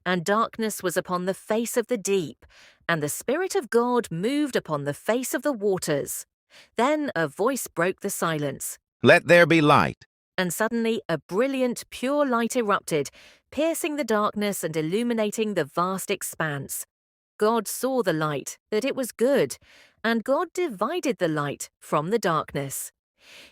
and darkness was upon the face of the deep, and the Spirit of God moved upon the face of the waters. Then a voice broke the silence, Let there be light. and suddenly a brilliant, pure light erupted, piercing the darkness and illuminating the vast expanse. God saw the light, that it was good, and God divided the light from the darkness.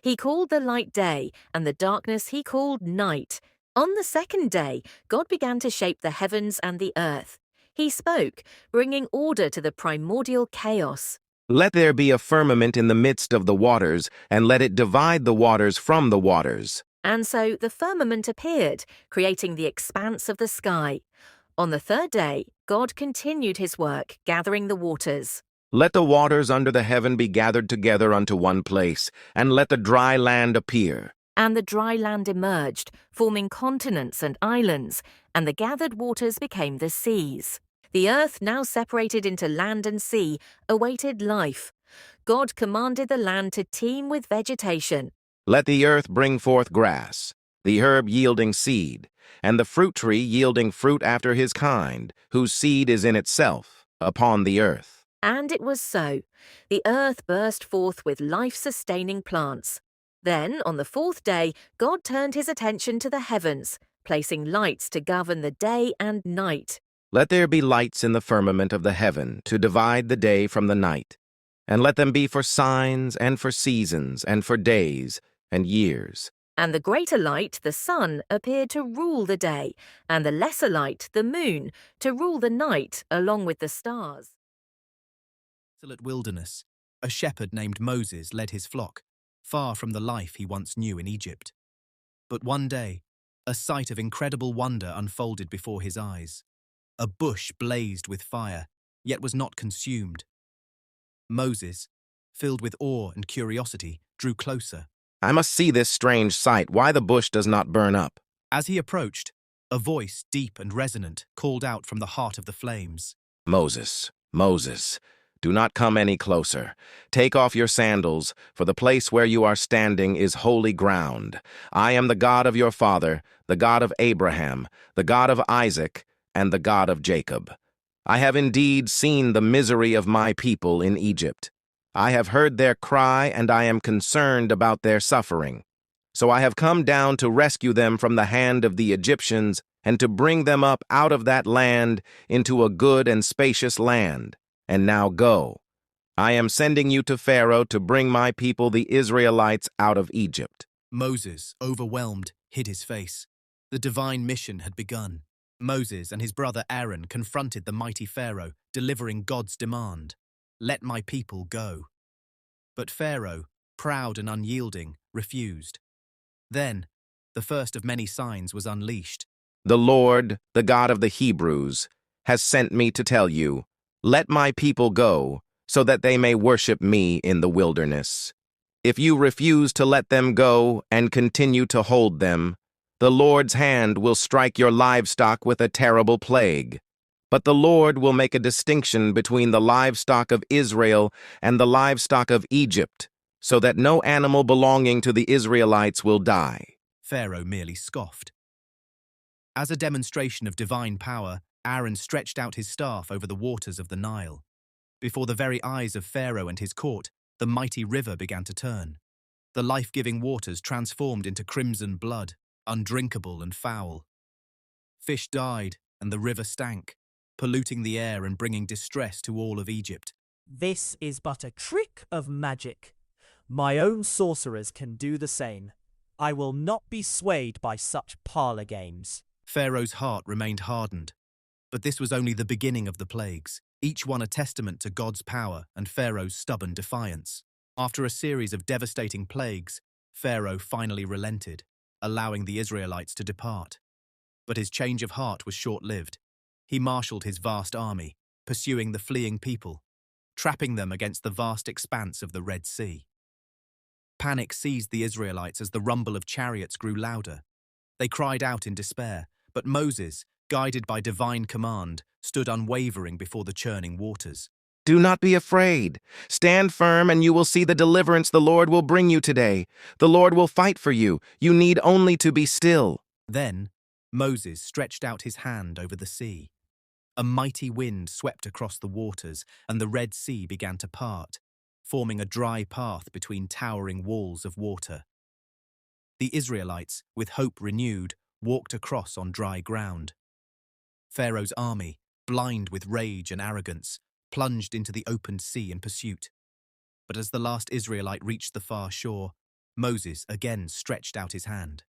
He called the light day, and the darkness he called night. On the second day, God began to shape the heavens and the earth. He spoke, bringing order to the primordial chaos. Let there be a firmament in the midst of the waters, and let it divide the waters from the waters. And so the firmament appeared, creating the expanse of the sky. On the third day, God continued his work, gathering the waters. Let the waters under the heaven be gathered together unto one place, and let the dry land appear. And the dry land emerged, forming continents and islands, and the gathered waters became the seas. The earth, now separated into land and sea, awaited life. God commanded the land to teem with vegetation. Let the earth bring forth grass, the herb yielding seed, and the fruit tree yielding fruit after his kind, whose seed is in itself, upon the earth. And it was so. The earth burst forth with life-sustaining plants. Then, on the fourth day, God turned his attention to the heavens, placing lights to govern the day and night. Let there be lights in the firmament of the heaven to divide the day from the night, and let them be for signs and for seasons and for days and years. And the greater light, the sun, appeared to rule the day, and the lesser light, the moon, to rule the night along with the stars. Desolate wilderness, a shepherd named Moses led his flock, far from the life he once knew in Egypt. But one day, a sight of incredible wonder unfolded before his eyes. A bush blazed with fire, yet was not consumed. Moses, filled with awe and curiosity, drew closer. I must see this strange sight, why the bush does not burn up. As he approached, a voice, deep and resonant, called out from the heart of the flames. Moses, Moses, do not come any closer. Take off your sandals, for the place where you are standing is holy ground. I am the God of your father, the God of Abraham, the God of Isaac, and the God of Jacob. I have indeed seen the misery of my people in Egypt. I have heard their cry, and I am concerned about their suffering. So I have come down to rescue them from the hand of the Egyptians, and to bring them up out of that land into a good and spacious land. And now go. I am sending you to Pharaoh to bring my people the Israelites out of Egypt. Moses, overwhelmed, hid his face. The divine mission had begun. Moses and his brother Aaron confronted the mighty Pharaoh, delivering God's demand. Let my people go. But Pharaoh, proud and unyielding, refused. Then, the first of many signs was unleashed. The Lord, the God of the Hebrews, has sent me to tell you, let my people go, so that they may worship me in the wilderness. If you refuse to let them go and continue to hold them, the Lord's hand will strike your livestock with a terrible plague. But the Lord will make a distinction between the livestock of Israel and the livestock of Egypt, so that no animal belonging to the Israelites will die. Pharaoh merely scoffed. As a demonstration of divine power, Aaron stretched out his staff over the waters of the Nile. Before the very eyes of Pharaoh and his court, the mighty river began to turn. The life-giving waters transformed into crimson blood, undrinkable and foul. Fish died, and the river stank, polluting the air and bringing distress to all of Egypt. This is but a trick of magic. My own sorcerers can do the same. I will not be swayed by such parlor games. Pharaoh's heart remained hardened. But this was only the beginning of the plagues, each one a testament to God's power and Pharaoh's stubborn defiance. After a series of devastating plagues, Pharaoh finally relented, allowing the Israelites to depart. But his change of heart was short-lived. He marshaled his vast army, pursuing the fleeing people, trapping them against the vast expanse of the Red Sea. Panic seized the Israelites as the rumble of chariots grew louder. They cried out in despair, but Moses, guided by divine command, stood unwavering before the churning waters. Do not be afraid. Stand firm, and you will see the deliverance the Lord will bring you today. The Lord will fight for you. You need only to be still. Then, Moses stretched out his hand over the sea. A mighty wind swept across the waters, and the Red Sea began to part, forming a dry path between towering walls of water. The Israelites, with hope renewed, walked across on dry ground. Pharaoh's army, blind with rage and arrogance, plunged into the open sea in pursuit. But as the last Israelite reached the far shore, Moses again stretched out his hand.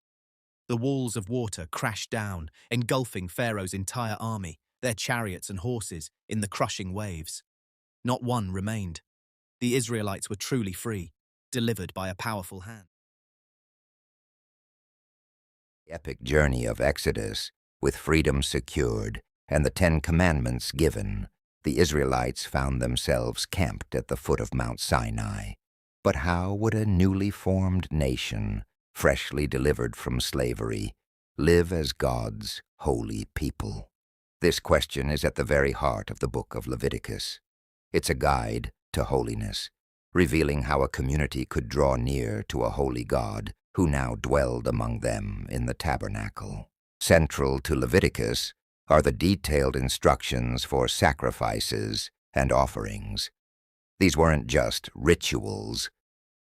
The walls of water crashed down, engulfing Pharaoh's entire army, their chariots and horses, in the crushing waves. Not one remained. The Israelites were truly free, delivered by a powerful hand. The epic journey of Exodus, with freedom secured and the 10 Commandments given, the Israelites found themselves camped at the foot of Mount Sinai. But how would a newly formed nation, freshly delivered from slavery, live as God's holy people? This question is at the very heart of the book of Leviticus. It's a guide to holiness, revealing how a community could draw near to a holy God who now dwelled among them in the tabernacle. Central to Leviticus are the detailed instructions for sacrifices and offerings. These weren't just rituals.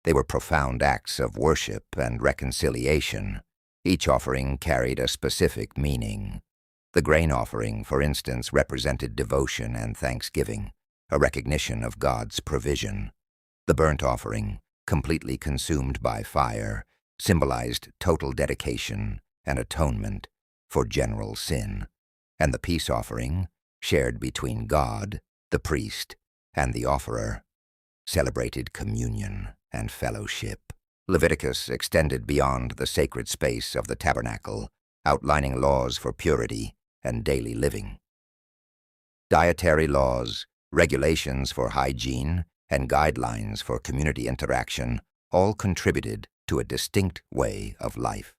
They were profound acts of worship and reconciliation. Each offering carried a specific meaning. The grain offering, for instance, represented devotion and thanksgiving, a recognition of God's provision. The burnt offering, completely consumed by fire, symbolized total dedication and atonement for general sin. And the peace offering, shared between God, the priest, and the offerer, celebrated communion and fellowship. Leviticus extended beyond the sacred space of the tabernacle, outlining laws for purity and daily living. Dietary laws, regulations for hygiene, and guidelines for community interaction all contributed to a distinct way of life.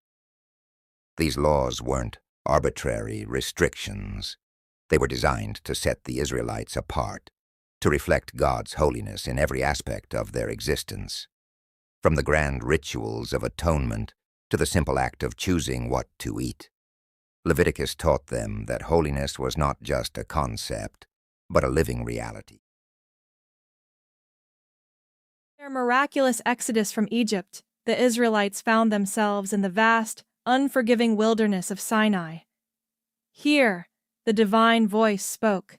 These laws weren't arbitrary restrictions. They were designed to set the Israelites apart, to reflect God's holiness in every aspect of their existence. From the grand rituals of atonement to the simple act of choosing what to eat, Leviticus taught them that holiness was not just a concept, but a living reality. Their miraculous exodus from Egypt, the Israelites found themselves in the vast, unforgiving wilderness of Sinai. Here, the divine voice spoke,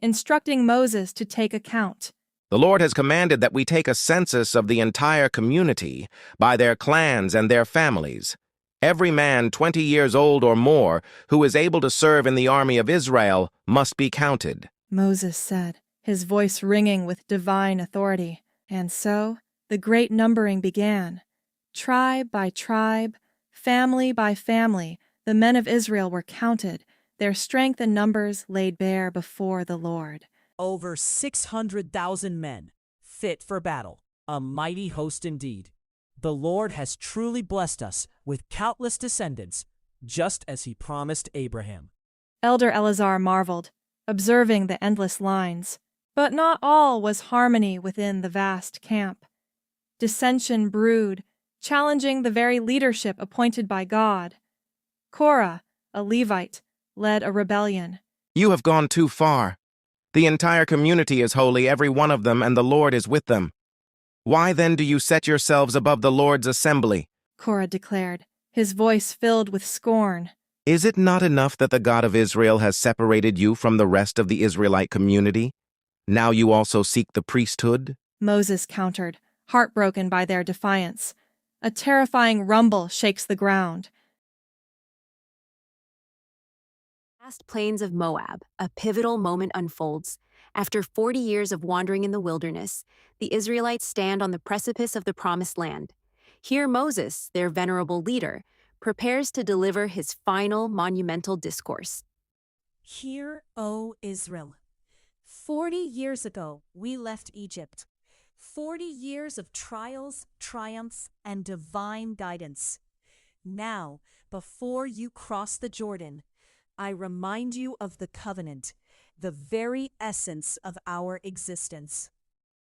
instructing Moses to take account. The Lord has commanded that we take a census of the entire community by their clans and their families. Every man 20 years old or more who is able to serve in the army of Israel must be counted. Moses said, his voice ringing with divine authority. And so, the great numbering began. Tribe by tribe, family by family, the men of Israel were counted, their strength and numbers laid bare before the Lord. Over 600,000 men, fit for battle, a mighty host indeed. The Lord has truly blessed us with countless descendants, just as he promised Abraham. Elder Eleazar marveled, observing the endless lines. But not all was harmony within the vast camp. Dissension brewed, challenging the very leadership appointed by God. Korah, a Levite, led a rebellion. You have gone too far. The entire community is holy, every one of them, and the Lord is with them. Why then do you set yourselves above the Lord's assembly? Korah declared, his voice filled with scorn. Is it not enough that the God of Israel has separated you from the rest of the Israelite community? Now you also seek the priesthood? Moses countered, heartbroken by their defiance. A terrifying rumble shakes the ground. Vast plains of Moab, a pivotal moment unfolds. After 40 years of wandering in the wilderness, the Israelites stand on the precipice of the Promised Land. Here Moses, their venerable leader, prepares to deliver his final monumental discourse. Hear, O Israel. 40 years ago, we left Egypt. 40 years of trials, triumphs, and divine guidance. Now, before you cross the Jordan, I remind you of the covenant, the very essence of our existence.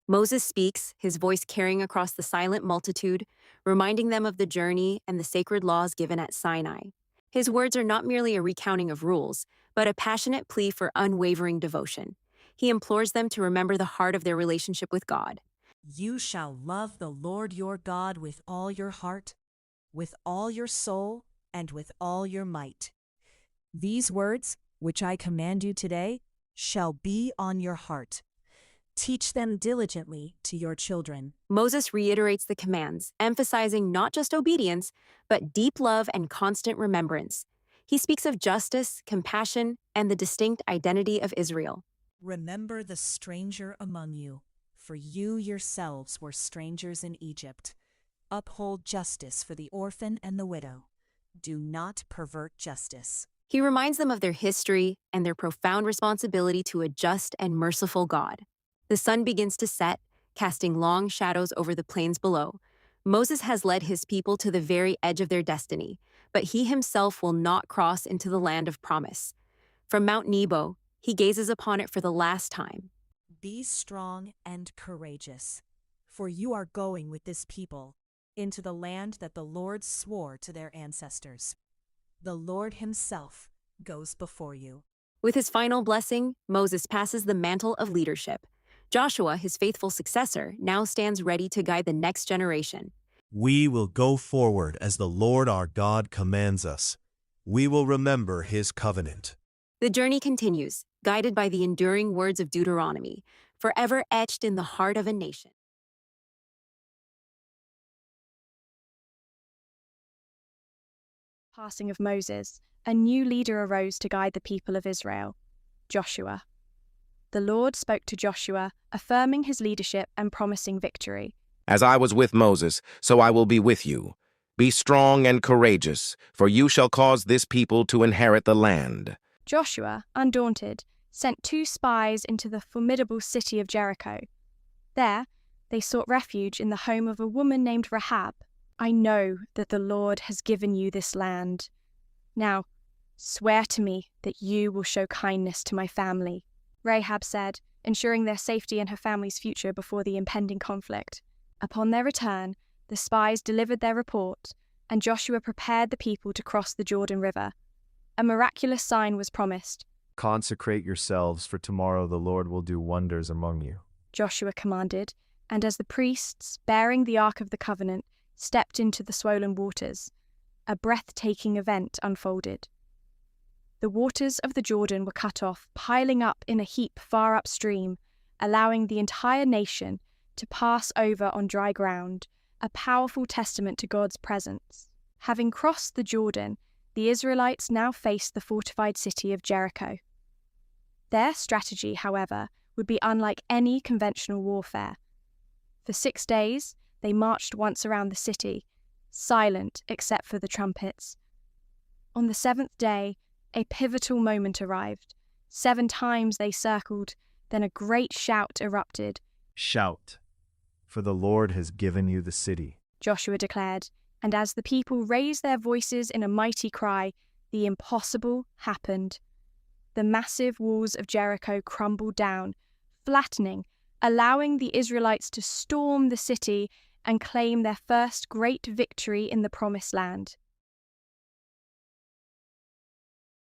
Moses speaks, his voice carrying across the silent multitude, reminding them of the journey and the sacred laws given at Sinai. His words are not merely a recounting of rules, but a passionate plea for unwavering devotion. He implores them to remember the heart of their relationship with God. You shall love the Lord your God with all your heart, with all your soul, and with all your might. These words, which I command you today, shall be on your heart. Teach them diligently to your children. Moses reiterates the commands, emphasizing not just obedience, but deep love and constant remembrance. He speaks of justice, compassion, and the distinct identity of Israel. Remember the stranger among you, for you yourselves were strangers in Egypt. Uphold justice for the orphan and the widow. Do not pervert justice. He reminds them of their history and their profound responsibility to a just and merciful God. The sun begins to set, casting long shadows over the plains below. Moses has led his people to the very edge of their destiny, but he himself will not cross into the land of promise. From Mount Nebo, he gazes upon it for the last time. Be strong and courageous, for you are going with this people into the land that the Lord swore to their ancestors. The Lord himself goes before you. With his final blessing, Moses passes the mantle of leadership. Joshua, his faithful successor, now stands ready to guide the next generation. We will go forward as the Lord our God commands us. We will remember his covenant. The journey continues, guided by the enduring words of Deuteronomy, forever etched in the heart of a nation. Passing of Moses, a new leader arose to guide the people of Israel, Joshua. The Lord spoke to Joshua, affirming his leadership and promising victory. As I was with Moses, so I will be with you. Be strong and courageous, for you shall cause this people to inherit the land. Joshua, undaunted, sent 2 spies into the formidable city of Jericho. There, they sought refuge in the home of a woman named Rahab. I know that the Lord has given you this land. Now, swear to me that you will show kindness to my family, Rahab said, ensuring their safety and her family's future before the impending conflict. Upon their return, the spies delivered their report, and Joshua prepared the people to cross the Jordan River. A miraculous sign was promised. Consecrate yourselves, for tomorrow the Lord will do wonders among you, Joshua commanded, and as the priests, bearing the Ark of the Covenant, stepped into the swollen waters, a breathtaking event unfolded. The waters of the Jordan were cut off, piling up in a heap far upstream, allowing the entire nation to pass over on dry ground, a powerful testament to God's presence. Having crossed the Jordan, the Israelites now faced the fortified city of Jericho. Their strategy, however, would be unlike any conventional warfare. For 6 days, they marched once around the city, silent except for the trumpets. On the 7th day, a pivotal moment arrived. 7 times they circled, then a great shout erupted. Shout, for the Lord has given you the city, Joshua declared, and as the people raised their voices in a mighty cry, the impossible happened. The massive walls of Jericho crumbled down, flattening, allowing the Israelites to storm the city and claim their first great victory in the Promised Land.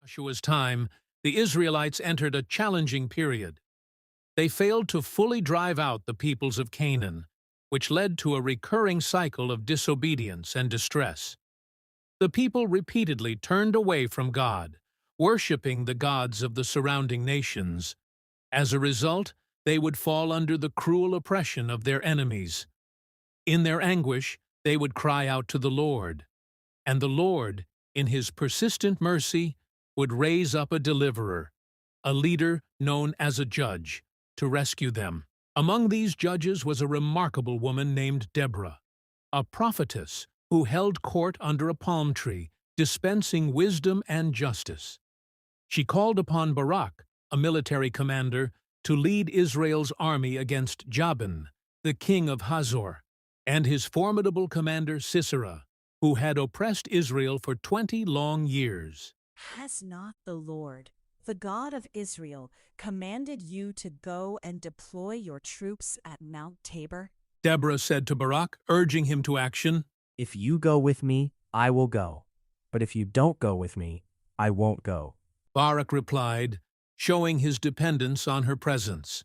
Joshua's time, the Israelites entered a challenging period. They failed to fully drive out the peoples of Canaan, which led to a recurring cycle of disobedience and distress. The people repeatedly turned away from God, worshipping the gods of the surrounding nations. As a result, they would fall under the cruel oppression of their enemies. In their anguish, they would cry out to the Lord, and the Lord, in his persistent mercy, would raise up a deliverer, a leader known as a judge, to rescue them. Among these judges was a remarkable woman named Deborah, a prophetess who held court under a palm tree, dispensing wisdom and justice. She called upon Barak, a military commander, to lead Israel's army against Jabin, the king of Hazor, and his formidable commander Sisera, who had oppressed Israel for 20 long years. Has not the Lord, the God of Israel, commanded you to go and deploy your troops at Mount Tabor? Deborah said to Barak, urging him to action. If you go with me, I will go. but if you don't go with me, I won't go." Barak replied, showing his dependence on her presence.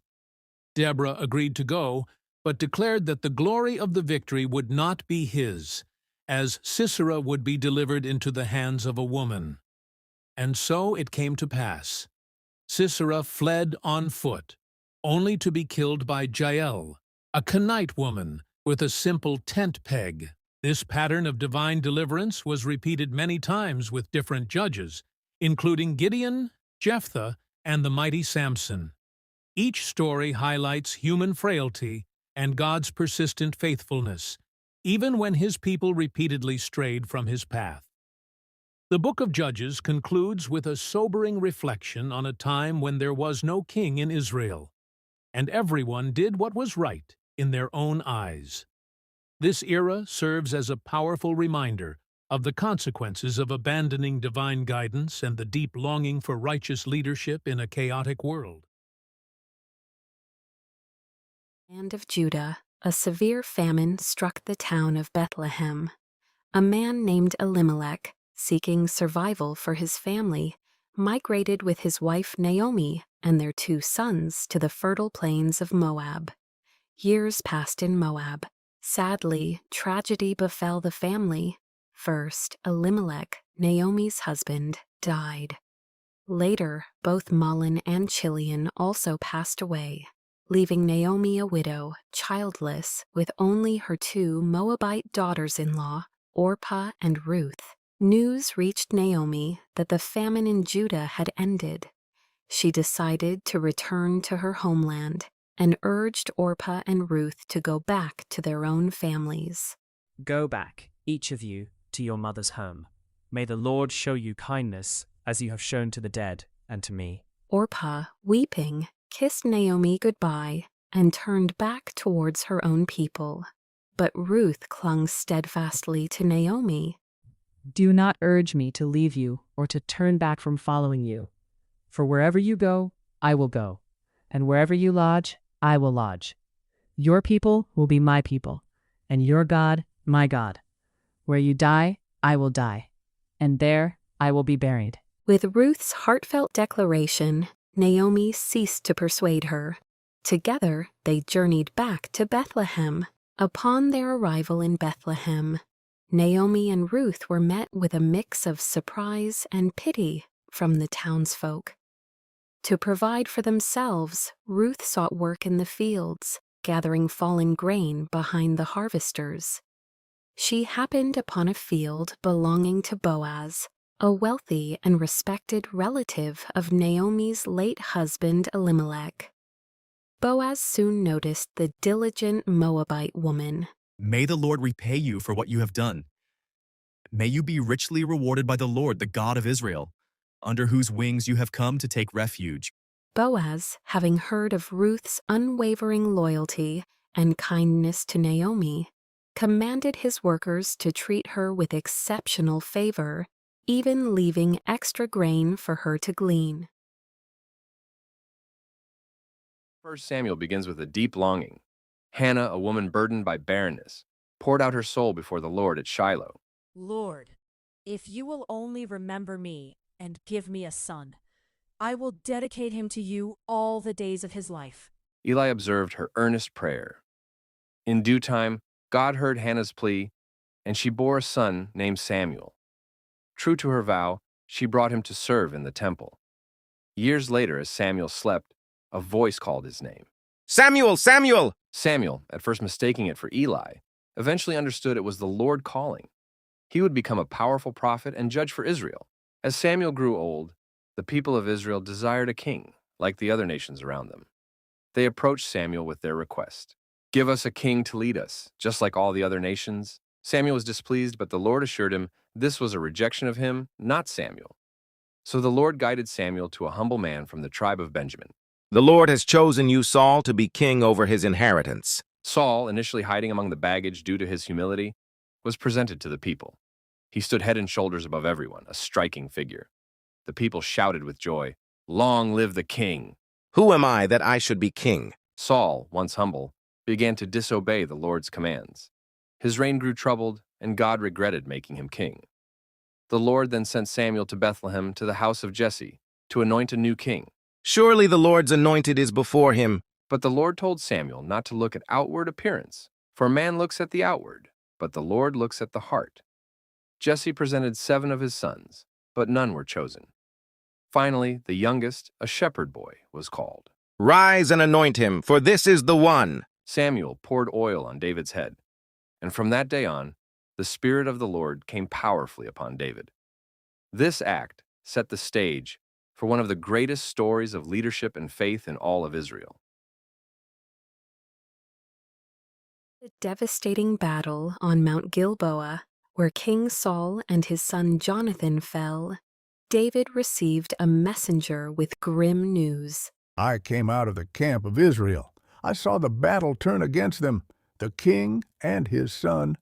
Deborah agreed to go, but declared that the glory of the victory would not be his, as Sisera would be delivered into the hands of a woman. And so it came to pass. Sisera fled on foot, only to be killed by Jael, a Kenite woman with a simple tent peg. This pattern of divine deliverance was repeated many times with different judges, including Gideon, Jephthah, and the mighty Samson. Each story highlights human frailty and God's persistent faithfulness, even when his people repeatedly strayed from his path. The book of Judges concludes with a sobering reflection on a time when there was no king in Israel, and everyone did what was right in their own eyes. This era serves as a powerful reminder of the consequences of abandoning divine guidance and the deep longing for righteous leadership in a chaotic world. Land of Judah, a severe famine struck the town of Bethlehem. A man named Elimelech, seeking survival for his family, migrated with his wife Naomi and their 2 sons to the fertile plains of Moab. Years passed in Moab. Sadly, tragedy befell the family. First, Elimelech, Naomi's husband, died. Later, both Mahlon and Chilion also passed away, leaving Naomi a widow, childless, with only her 2 Moabite daughters-in-law, Orpah and Ruth. News reached Naomi that the famine in Judah had ended. She decided to return to her homeland and urged Orpah and Ruth to go back to their own families. "Go back, each of you, to your mother's home. May the Lord show you kindness, as you have shown to the dead and to me." Orpah, weeping, kissed Naomi goodbye and turned back towards her own people. But Ruth clung steadfastly to Naomi. "Do not urge me to leave you or to turn back from following you. For wherever you go, I will go, and wherever you lodge, I will lodge. Your people will be my people, and your God, my God. Where you die, I will die, and there I will be buried." With Ruth's heartfelt declaration, Naomi ceased to persuade her. Together, they journeyed back to Bethlehem. Upon their arrival in Bethlehem, Naomi and Ruth were met with a mix of surprise and pity from the townsfolk. To provide for themselves, Ruth sought work in the fields, gathering fallen grain behind the harvesters. She happened upon a field belonging to Boaz, a wealthy and respected relative of Naomi's late husband Elimelech. Boaz soon noticed the diligent Moabite woman. "May the Lord repay you for what you have done. May you be richly rewarded by the Lord, the God of Israel, under whose wings you have come to take refuge." Boaz, having heard of Ruth's unwavering loyalty and kindness to Naomi, commanded his workers to treat her with exceptional favor, even leaving extra grain for her to glean. 1 Samuel begins with a deep longing. Hannah, a woman burdened by barrenness, poured out her soul before the Lord at Shiloh. "Lord, if you will only remember me and give me a son, I will dedicate him to you all the days of his life." Eli observed her earnest prayer. In due time, God heard Hannah's plea, and she bore a son named Samuel. True to her vow, she brought him to serve in the temple. Years later, as Samuel slept, a voice called his name. "Samuel! Samuel!" Samuel, at first mistaking it for Eli, eventually understood it was the Lord calling. He would become a powerful prophet and judge for Israel. As Samuel grew old, the people of Israel desired a king, like the other nations around them. They approached Samuel with their request. "Give us a king to lead us, just like all the other nations." Samuel was displeased, but the Lord assured him this was a rejection of him, not Samuel. So the Lord guided Samuel to a humble man from the tribe of Benjamin. "The Lord has chosen you, Saul, to be king over his inheritance." Saul, initially hiding among the baggage due to his humility, was presented to the people. He stood head and shoulders above everyone, a striking figure. The people shouted with joy, "Long live the king!" "Who am I that I should be king?" Saul, once humble, began to disobey the Lord's commands. His reign grew troubled, and God regretted making him king. The Lord then sent Samuel to Bethlehem to the house of Jesse to anoint a new king. Surely the Lord's anointed is before him. But the Lord told Samuel not to look at outward appearance, for man looks at the outward, but the Lord looks at the heart. Jesse presented 7 of his sons, but none were chosen. Finally, the youngest, a shepherd boy, was called. Rise and anoint him, for this is the one. Samuel poured oil on David's head, and from that day on, the Spirit of the Lord came powerfully upon David. This act set the stage for one of the greatest stories of leadership and faith in all of Israel. The devastating battle on Mount Gilboa, where King Saul and his son Jonathan fell, David received a messenger with grim news. I came out of the camp of Israel. I saw the battle turn against them. The king and his son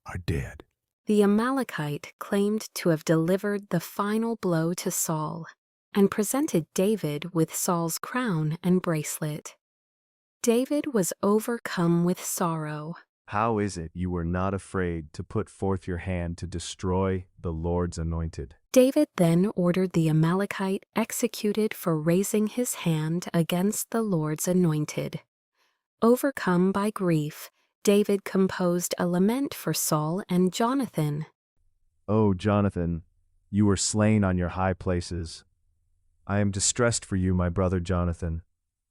are dead. The Amalekite claimed to have delivered the final blow to Saul and presented David with Saul's crown and bracelet. David was overcome with sorrow. How is it you were not afraid to put forth your hand to destroy the Lord's anointed? David then ordered the Amalekite executed for raising his hand against the Lord's anointed. Overcome by grief, David composed a lament for Saul and Jonathan. O Jonathan, you were slain on your high places. I am distressed for you, my brother Jonathan.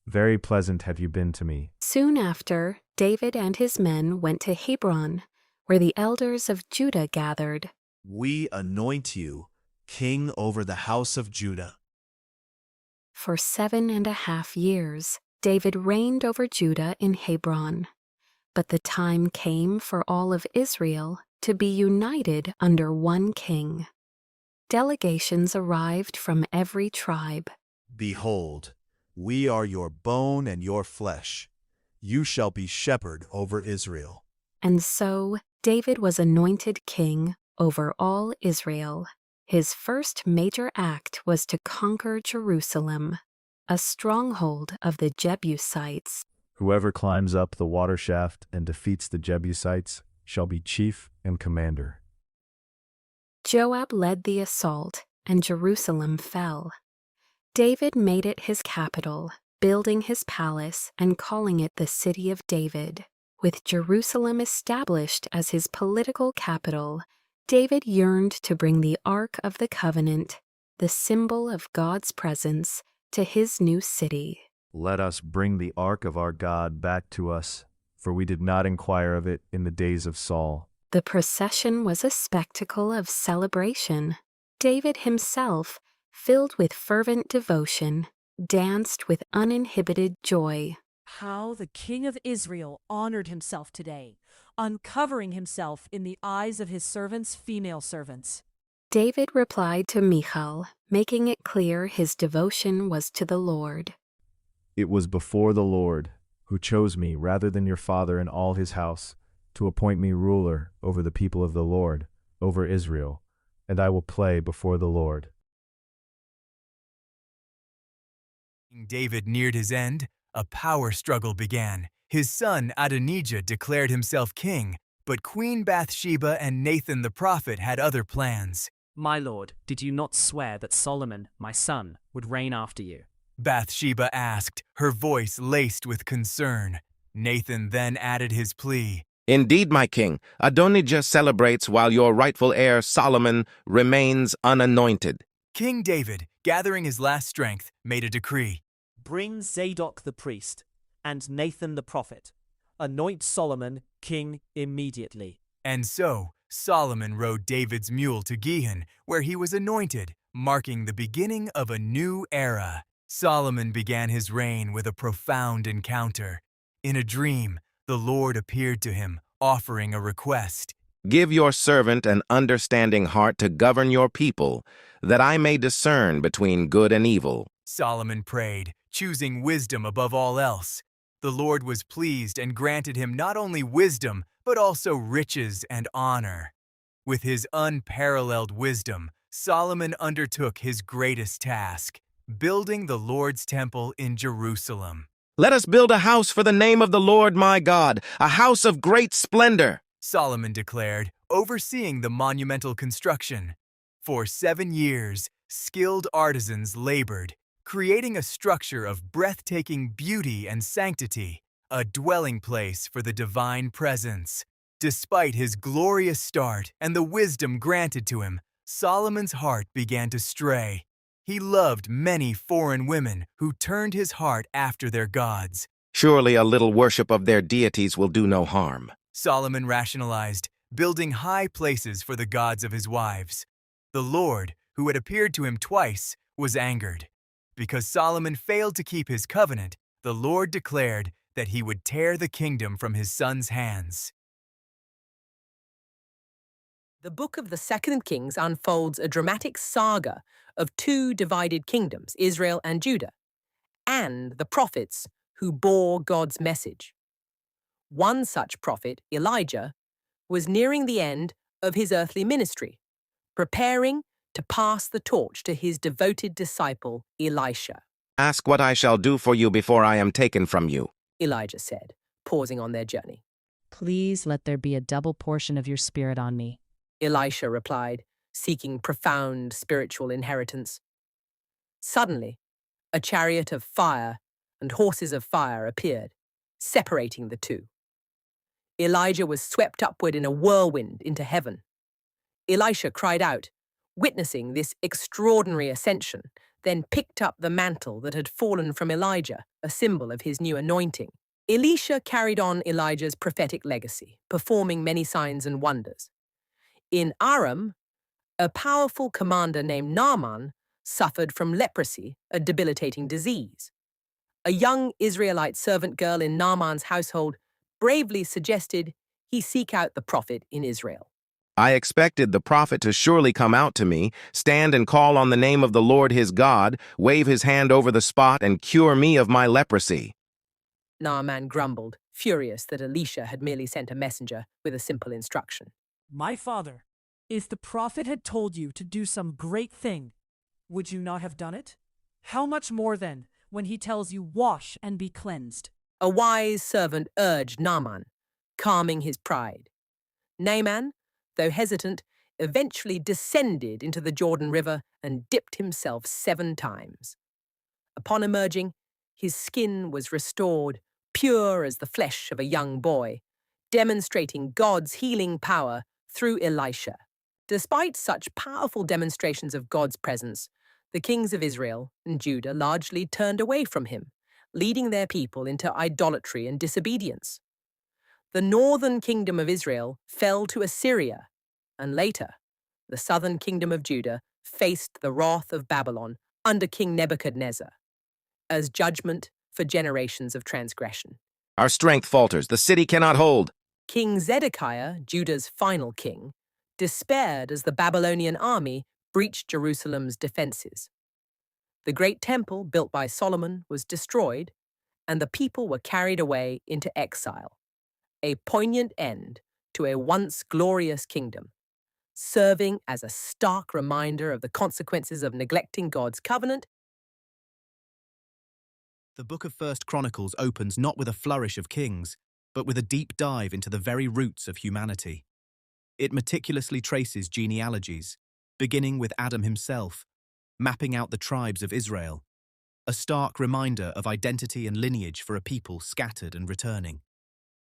Very pleasant have you been to me. Soon after, David and his men went to Hebron, where the elders of Judah gathered. We anoint you king over the house of Judah. For 7.5 years, David reigned over Judah in Hebron. But the time came for all of Israel to be united under one king. Delegations arrived from every tribe. Behold, we are your bone and your flesh. You shall be shepherd over Israel. And so David was anointed king over all Israel. His first major act was to conquer Jerusalem, a stronghold of the Jebusites. Whoever climbs up the water shaft and defeats the Jebusites shall be chief and commander. Joab led the assault, and Jerusalem fell. David made it his capital, building his palace and calling it the City of David. With Jerusalem established as his political capital, David yearned to bring the Ark of the Covenant, the symbol of God's presence, to his new city. Let us bring the ark of our God back to us, for we did not inquire of it in the days of Saul. The procession was a spectacle of celebration. David himself, filled with fervent devotion, danced with uninhibited joy. How the King of Israel honored himself today, uncovering himself in the eyes of his servants' female servants. David replied to Michal, making it clear his devotion was to the Lord. It was before the Lord, who chose me rather than your father and all his house, to appoint me ruler over the people of the Lord, over Israel, and I will play before the Lord. King David neared his end, a power struggle began. His son Adonijah declared himself king, but Queen Bathsheba and Nathan the prophet had other plans. My lord, did you not swear that Solomon, my son, would reign after you? Bathsheba asked, her voice laced with concern. Nathan then added his plea. Indeed, my king, Adonijah celebrates while your rightful heir Solomon remains unanointed. King David, gathering his last strength, made a decree. Bring Zadok the priest and Nathan the prophet. Anoint Solomon king immediately. And so, Solomon rode David's mule to Gihon, where he was anointed, marking the beginning of a new era. Solomon began his reign with a profound encounter. In a dream, the Lord appeared to him, offering a request. Give your servant an understanding heart to govern your people, that I may discern between good and evil. Solomon prayed, choosing wisdom above all else. The Lord was pleased and granted him not only wisdom, but also riches and honor. With his unparalleled wisdom, Solomon undertook his greatest task, building the Lord's temple in Jerusalem. Let us build a house for the name of the Lord my God, a house of great splendor, Solomon declared, overseeing the monumental construction. For 7 years, skilled artisans labored, creating a structure of breathtaking beauty and sanctity, a dwelling place for the divine presence. Despite his glorious start and the wisdom granted to him, Solomon's heart began to stray. He loved many foreign women who turned his heart after their gods. Surely a little worship of their deities will do no harm. Solomon rationalized, building high places for the gods of his wives. The Lord, who had appeared to him twice, was angered. Because Solomon failed to keep his covenant, the Lord declared that he would tear the kingdom from his son's hands. The book of the Second Kings unfolds a dramatic saga of two divided kingdoms, Israel and Judah, and the prophets who bore God's message. One such prophet, Elijah, was nearing the end of his earthly ministry, preparing to pass the torch to his devoted disciple, Elisha. Ask what I shall do for you before I am taken from you, Elijah said, pausing on their journey. Please let there be a double portion of your spirit on me. Elisha replied, seeking profound spiritual inheritance. Suddenly, a chariot of fire and horses of fire appeared, separating the two. Elijah was swept upward in a whirlwind into heaven. Elisha cried out, witnessing this extraordinary ascension, then picked up the mantle that had fallen from Elijah, a symbol of his new anointing. Elisha carried on Elijah's prophetic legacy, performing many signs and wonders. In Aram, a powerful commander named Naaman suffered from leprosy, a debilitating disease. A young Israelite servant girl in Naaman's household bravely suggested he seek out the prophet in Israel. I expected the prophet to surely come out to me, stand and call on the name of the Lord his God, wave his hand over the spot, and cure me of my leprosy. Naaman grumbled, furious that Elisha had merely sent a messenger with a simple instruction. My father, if the prophet had told you to do some great thing, would you not have done it? How much more then, when he tells you wash and be cleansed? A wise servant urged Naaman, calming his pride. Naaman, though hesitant, eventually descended into the Jordan River and dipped himself 7 times. Upon emerging, his skin was restored, pure as the flesh of a young boy, demonstrating God's healing power through Elisha. Despite such powerful demonstrations of God's presence, the kings of Israel and Judah largely turned away from him, leading their people into idolatry and disobedience. The northern kingdom of Israel fell to Assyria, and later, the southern kingdom of Judah faced the wrath of Babylon under King Nebuchadnezzar, as judgment for generations of transgression. Our strength falters, the city cannot hold. King Zedekiah, Judah's final king, despaired as the Babylonian army breached Jerusalem's defenses. The great temple built by Solomon was destroyed, and the people were carried away into exile, a poignant end to a once glorious kingdom, serving as a stark reminder of the consequences of neglecting God's covenant. The book of 1 Chronicles opens not with a flourish of kings, but with a deep dive into the very roots of humanity. It meticulously traces genealogies, beginning with Adam himself, mapping out the tribes of Israel, a stark reminder of identity and lineage for a people scattered and returning.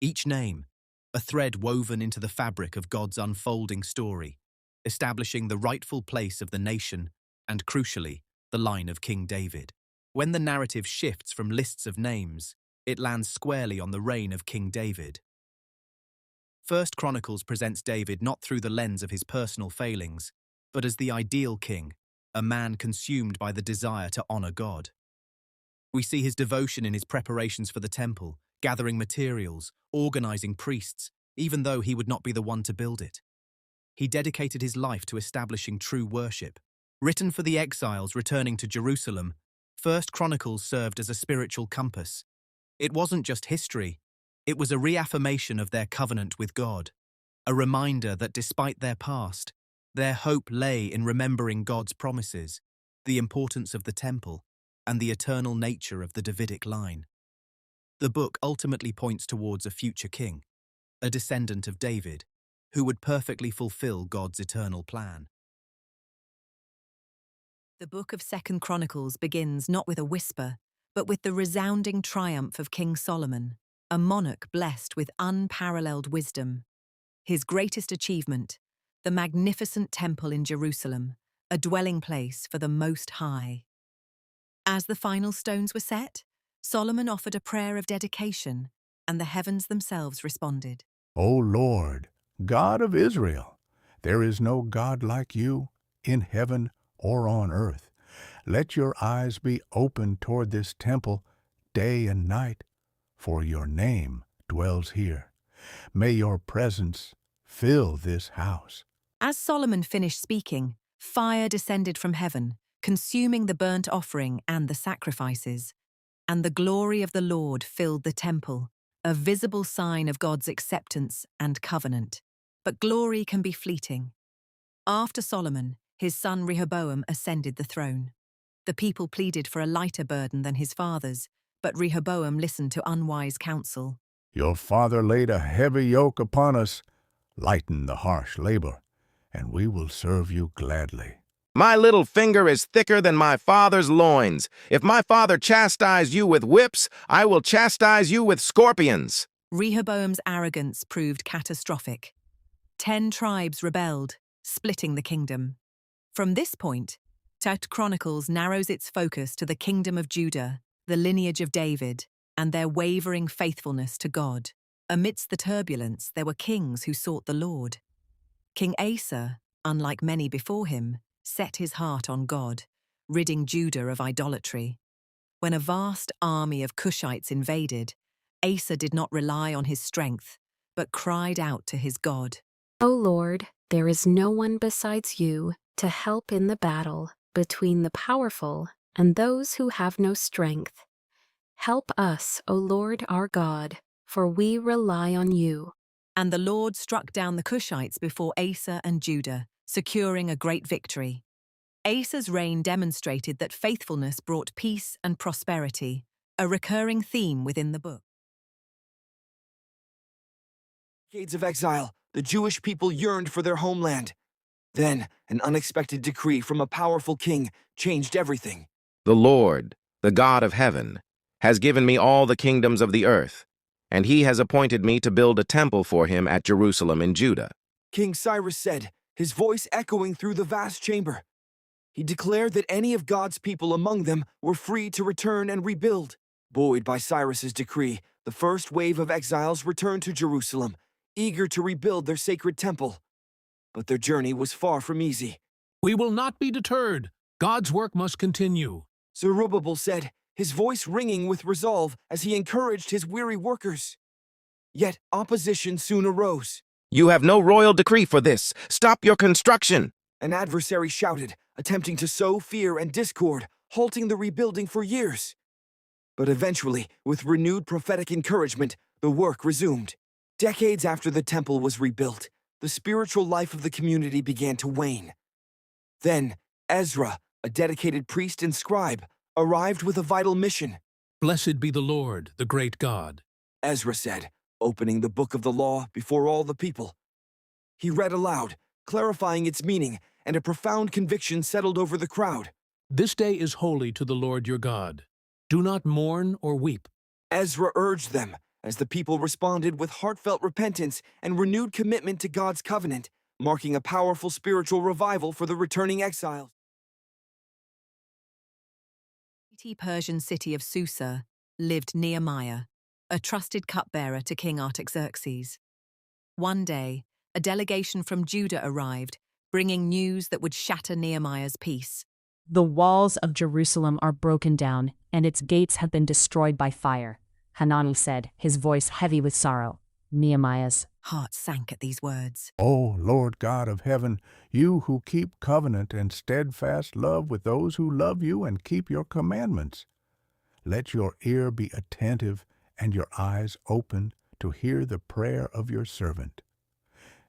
Each name, a thread woven into the fabric of God's unfolding story, establishing the rightful place of the nation and, crucially, the line of King David. When the narrative shifts from lists of names, it lands squarely on the reign of King David. 1 Chronicles presents David not through the lens of his personal failings, but as the ideal king, a man consumed by the desire to honor God. We see his devotion in his preparations for the temple, gathering materials, organizing priests, even though he would not be the one to build it. He dedicated his life to establishing true worship. Written for the exiles returning to Jerusalem, 1 Chronicles served as a spiritual compass. It wasn't just history, it was a reaffirmation of their covenant with God, a reminder that despite their past, their hope lay in remembering God's promises, the importance of the temple, and the eternal nature of the Davidic line. The book ultimately points towards a future king, a descendant of David, who would perfectly fulfill God's eternal plan. The book of 2 Chronicles begins not with a whisper, but with the resounding triumph of King Solomon, a monarch blessed with unparalleled wisdom. His greatest achievement, the magnificent temple in Jerusalem, a dwelling place for the Most High. As the final stones were set, Solomon offered a prayer of dedication, and the heavens themselves responded. O Lord, God of Israel, there is no God like you in heaven or on earth. Let your eyes be open toward this temple day and night, for your name dwells here. May your presence fill this house. As Solomon finished speaking, fire descended from heaven, consuming the burnt offering and the sacrifices, and the glory of the Lord filled the temple, a visible sign of God's acceptance and covenant. But glory can be fleeting. After Solomon, his son Rehoboam ascended the throne. The people pleaded for a lighter burden than his father's, but Rehoboam listened to unwise counsel. Your father laid a heavy yoke upon us. Lighten the harsh labor, and we will serve you gladly. My little finger is thicker than my father's loins. If my father chastised you with whips, I will chastise you with scorpions. Rehoboam's arrogance proved catastrophic. 10 tribes rebelled, splitting the kingdom. From this point, 2 Chronicles narrows its focus to the kingdom of Judah, the lineage of David, and their wavering faithfulness to God. Amidst the turbulence, there were kings who sought the Lord. King Asa, unlike many before him, set his heart on God, ridding Judah of idolatry. When a vast army of Cushites invaded, Asa did not rely on his strength, but cried out to his God. O Lord, there is no one besides you to help in the battle between the powerful and those who have no strength. Help us, O Lord our God, for we rely on you. And the Lord struck down the Cushites before Asa and Judah, securing a great victory. Asa's reign demonstrated that faithfulness brought peace and prosperity, a recurring theme within the book. Decades of exile, the Jewish people yearned for their homeland. Then, an unexpected decree from a powerful king changed everything. The Lord, the God of heaven, has given me all the kingdoms of the earth, and he has appointed me to build a temple for him at Jerusalem in Judah. King Cyrus said, his voice echoing through the vast chamber. He declared that any of God's people among them were free to return and rebuild. Buoyed by Cyrus's decree, the first wave of exiles returned to Jerusalem, eager to rebuild their sacred temple. But their journey was far from easy. We will not be deterred. God's work must continue. Zerubbabel said, his voice ringing with resolve as he encouraged his weary workers. Yet opposition soon arose. You have no royal decree for this. Stop your construction. An adversary shouted, attempting to sow fear and discord, halting the rebuilding for years. But eventually, with renewed prophetic encouragement, the work resumed. Decades after the temple was rebuilt, the spiritual life of the community began to wane. Then, Ezra, a dedicated priest and scribe, arrived with a vital mission. Blessed be the Lord, the great God. Ezra said, opening the book of the law before all the people. He read aloud, clarifying its meaning, and a profound conviction settled over the crowd. This day is holy to the Lord your God. Do not mourn or weep. Ezra urged them, as the people responded with heartfelt repentance and renewed commitment to God's covenant, marking a powerful spiritual revival for the returning exiles. The Persian city of Susa lived Nehemiah, a trusted cupbearer to King Artaxerxes. One day, a delegation from Judah arrived, bringing news that would shatter Nehemiah's peace. The walls of Jerusalem are broken down, and its gates have been destroyed by fire, Hanani said, his voice heavy with sorrow. Nehemiah's heart sank at these words. O Lord God of heaven, you who keep covenant and steadfast love with those who love you and keep your commandments, let your ear be attentive and your eyes open to hear the prayer of your servant.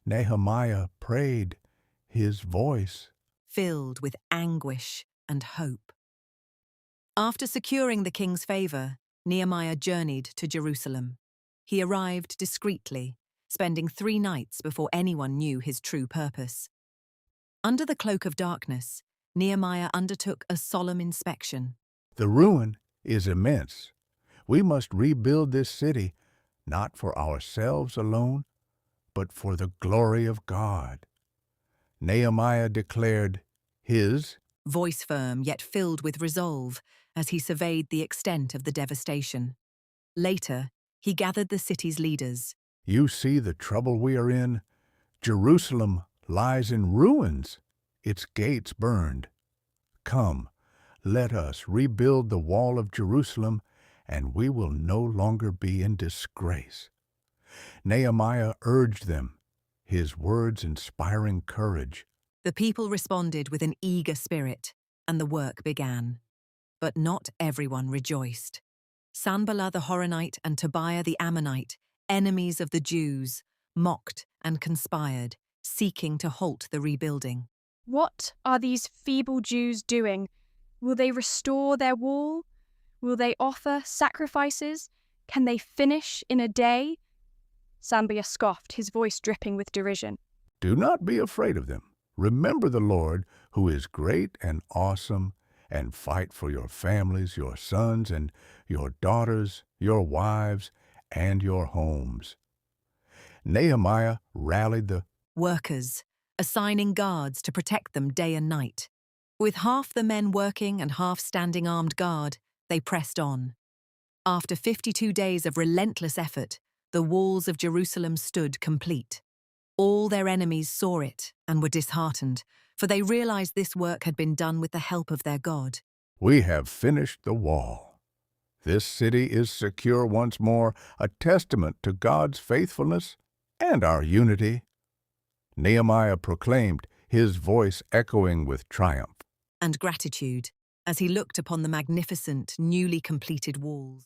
Nehemiah prayed, his voice filled with anguish and hope. After securing the king's favor, Nehemiah journeyed to Jerusalem. He arrived discreetly, spending 3 nights before anyone knew his true purpose. Under the cloak of darkness, Nehemiah undertook a solemn inspection. The ruin is immense. We must rebuild this city, not for ourselves alone, but for the glory of God. Nehemiah declared his Voice firm yet filled with resolve as he surveyed the extent of the devastation. Later, he gathered the city's leaders. You see the trouble we are in? Jerusalem lies in ruins, its gates burned. Come, let us rebuild the wall of Jerusalem, and we will no longer be in disgrace. Nehemiah urged them, his words inspiring courage. The people responded with an eager spirit, and the work began. But not everyone rejoiced. Sanballat the Horonite and Tobiah the Ammonite, enemies of the Jews, mocked and conspired, seeking to halt the rebuilding. What are these feeble Jews doing? Will they restore their wall? Will they offer sacrifices? Can they finish in a day? Sanballat scoffed, his voice dripping with derision. Do not be afraid of them. Remember the Lord, who is great and awesome, and fight for your families, your sons and your daughters, your wives, and your homes. Nehemiah rallied the workers, assigning guards to protect them day and night. With half the men working and half standing armed guard, they pressed on. After 52 days of relentless effort, the walls of Jerusalem stood complete. All their enemies saw it and were disheartened, for they realized this work had been done with the help of their God. We have finished the wall. This city is secure once more, a testament to God's faithfulness and our unity. Nehemiah proclaimed, his voice echoing with triumph And gratitude as he looked upon the magnificent, newly completed walls.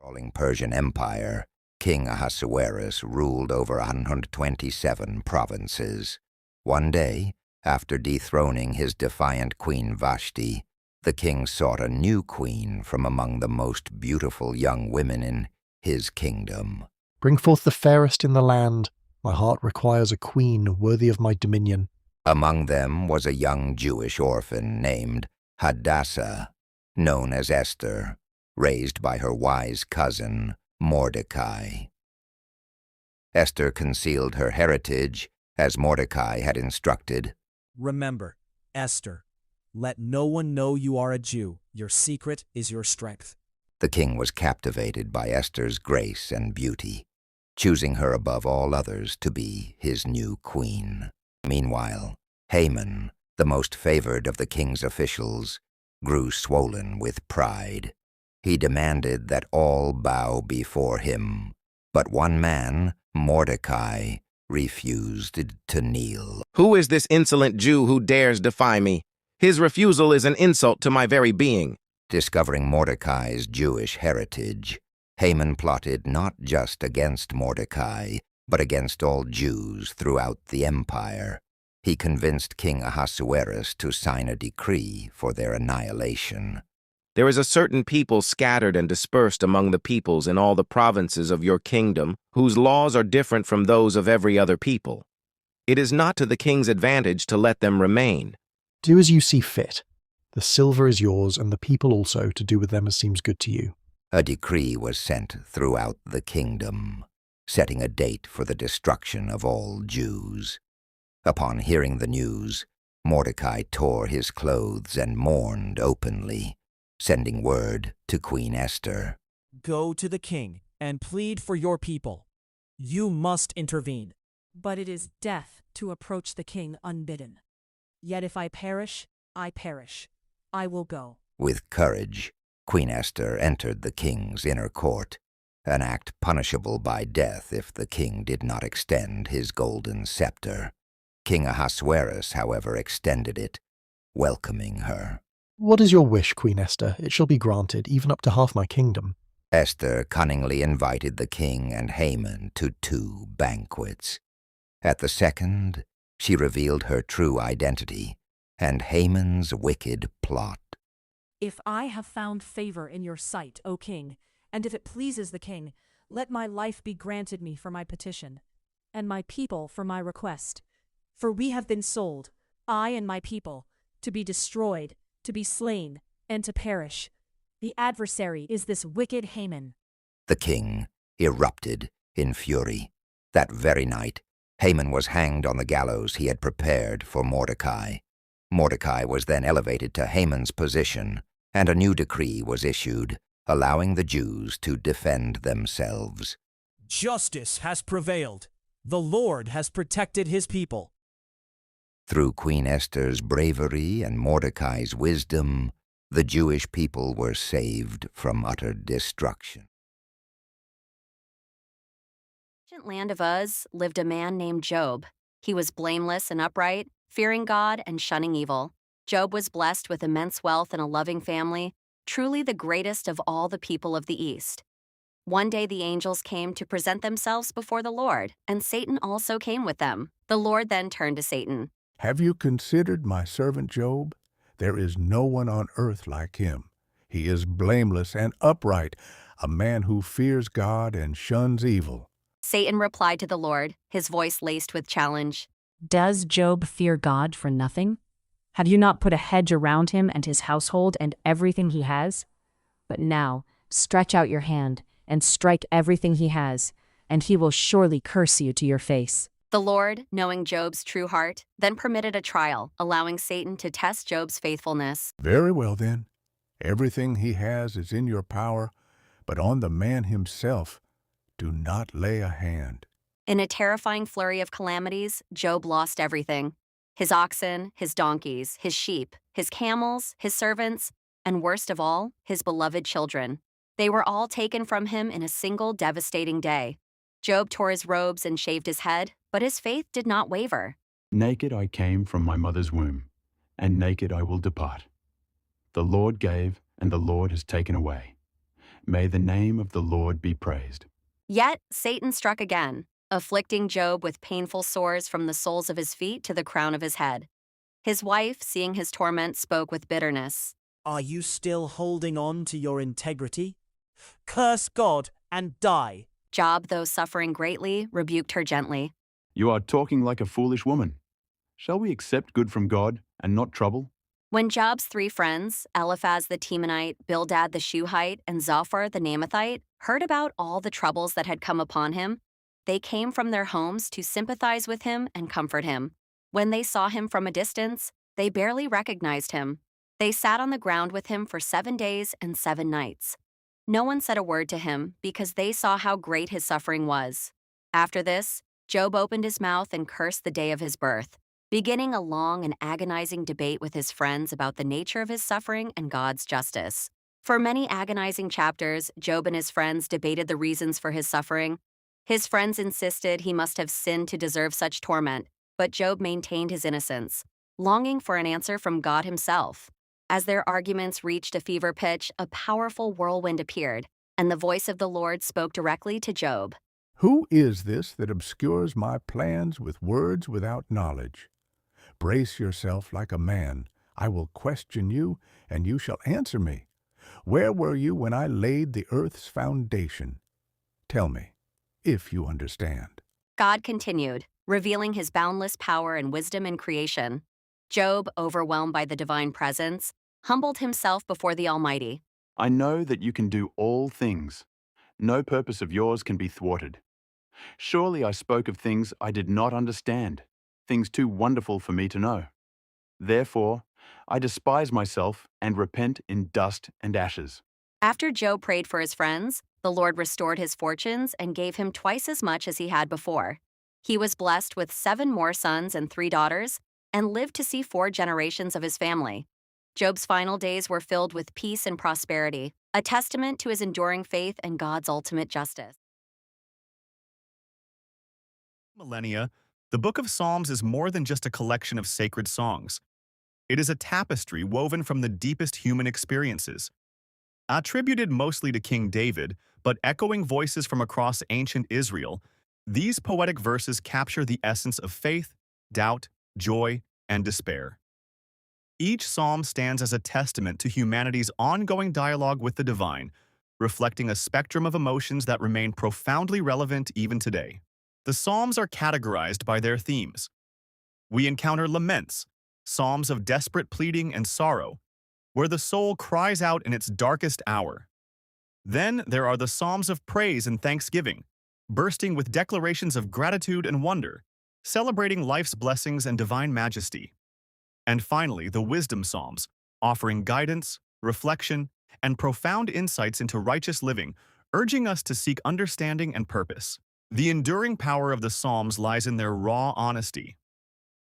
Falling Persian Empire, King Ahasuerus ruled over 127 provinces. One day, after dethroning his defiant queen Vashti, the king sought a new queen from among the most beautiful young women in his kingdom. Bring forth the fairest in the land. My heart requires a queen worthy of my dominion. Among them was a young Jewish orphan named Hadassah, known as Esther, raised by her wise cousin, Mordecai. Esther concealed her heritage, as Mordecai had instructed. Remember, Esther, let no one know you are a Jew. Your secret is your strength. The king was captivated by Esther's grace and beauty, choosing her above all others to be his new queen. Meanwhile, Haman, the most favored of the king's officials, grew swollen with pride. He demanded that all bow before him, but one man, Mordecai, refused to kneel. Who is this insolent Jew who dares defy me? His refusal is an insult to my very being. Discovering Mordecai's Jewish heritage, Haman plotted not just against Mordecai, but against all Jews throughout the empire. He convinced King Ahasuerus to sign a decree for their annihilation. There is a certain people scattered and dispersed among the peoples in all the provinces of your kingdom, whose laws are different from those of every other people. It is not to the king's advantage to let them remain. Do as you see fit. The silver is yours, and the people also to do with them as seems good to you. A decree was sent throughout the kingdom, setting a date for the destruction of all Jews. Upon hearing the news, Mordecai tore his clothes and mourned openly, sending word to Queen Esther. Go to the king and plead for your people. You must intervene. But it is death to approach the king unbidden. Yet if I perish, I perish. I will go. With courage, Queen Esther entered the king's inner court, an act punishable by death if the king did not extend his golden scepter. King Ahasuerus, however, extended it, welcoming her. What is your wish, Queen Esther? It shall be granted, even up to half my kingdom. Esther cunningly invited the king and Haman to 2 banquets. At the second, she revealed her true identity and Haman's wicked plot. If I have found favor in your sight, O king, and if it pleases the king, let my life be granted me for my petition, and my people for my request. For we have been sold, I and my people, to be destroyed, to be slain, and to perish. The adversary is this wicked Haman. The king erupted in fury. That very night, Haman was hanged on the gallows he had prepared for Mordecai. Mordecai was then elevated to Haman's position, and a new decree was issued, allowing the Jews to defend themselves. Justice has prevailed. The Lord has protected his people. Through Queen Esther's bravery and Mordecai's wisdom, the Jewish people were saved from utter destruction. In the ancient land of Uz lived a man named Job. He was blameless and upright, fearing God and shunning evil. Job was blessed with immense wealth and a loving family, truly the greatest of all the people of the East. One day the angels came to present themselves before the Lord, and Satan also came with them. The Lord then turned to Satan. Have you considered my servant Job? There is no one on earth like him. He is blameless and upright, a man who fears God and shuns evil. Satan replied to the Lord, his voice laced with challenge. Does Job fear God for nothing? Have you not put a hedge around him and his household and everything he has? But now, stretch out your hand and strike everything he has, and he will surely curse you to your face. The Lord, knowing Job's true heart, then permitted a trial, allowing Satan to test Job's faithfulness. Very well, then. Everything he has is in your power, but on the man himself, do not lay a hand. In a terrifying flurry of calamities, Job lost everything. His oxen, his donkeys, his sheep, his camels, his servants, and worst of all, his beloved children. They were all taken from him in a single devastating day. Job tore his robes and shaved his head, but his faith did not waver. Naked I came from my mother's womb, and naked I will depart. The Lord gave, and the Lord has taken away. May the name of the Lord be praised. Yet Satan struck again, afflicting Job with painful sores from the soles of his feet to the crown of his head. His wife, seeing his torment, spoke with bitterness. Are you still holding on to your integrity? Curse God and die. Job, though suffering greatly, rebuked her gently. You are talking like a foolish woman. Shall we accept good from God and not trouble? When Job's 3 friends, Eliphaz the Temanite, Bildad the Shuhite, and Zophar the Naamathite, heard about all the troubles that had come upon him, they came from their homes to sympathize with him and comfort him. When they saw him from a distance, they barely recognized him. They sat on the ground with him for 7 days and 7 nights. No one said a word to him because they saw how great his suffering was. After this, Job opened his mouth and cursed the day of his birth, beginning a long and agonizing debate with his friends about the nature of his suffering and God's justice. For many agonizing chapters, Job and his friends debated the reasons for his suffering. His friends insisted he must have sinned to deserve such torment, but Job maintained his innocence, longing for an answer from God himself. As their arguments reached a fever pitch, a powerful whirlwind appeared, and the voice of the Lord spoke directly to Job. Who is this that obscures my plans with words without knowledge? Brace yourself like a man. I will question you, and you shall answer me. Where were you when I laid the earth's foundation? Tell me, if you understand. God continued, revealing his boundless power and wisdom in creation. Job, overwhelmed by the divine presence, humbled himself before the Almighty. I know that you can do all things. No purpose of yours can be thwarted. Surely I spoke of things I did not understand, things too wonderful for me to know. Therefore, I despise myself and repent in dust and ashes. After Job prayed for his friends, the Lord restored his fortunes and gave him twice as much as he had before. He was blessed with 7 more sons and 3 daughters, and lived to see 4 generations of his family. Job's final days were filled with peace and prosperity, a testament to his enduring faith and God's ultimate justice. Millennia, the Book of Psalms is more than just a collection of sacred songs. It is a tapestry woven from the deepest human experiences. Attributed mostly to King David, but echoing voices from across ancient Israel, these poetic verses capture the essence of faith, doubt, joy, and despair. Each psalm stands as a testament to humanity's ongoing dialogue with the divine, reflecting a spectrum of emotions that remain profoundly relevant even today. The psalms are categorized by their themes. we encounter laments, psalms of desperate pleading and sorrow, where the soul cries out in its darkest hour. Then there are the psalms of praise and thanksgiving, bursting with declarations of gratitude and wonder, celebrating life's blessings and divine majesty. And finally, the wisdom psalms, offering guidance, reflection, and profound insights into righteous living, urging us to seek understanding and purpose. The enduring power of the Psalms lies in their raw honesty.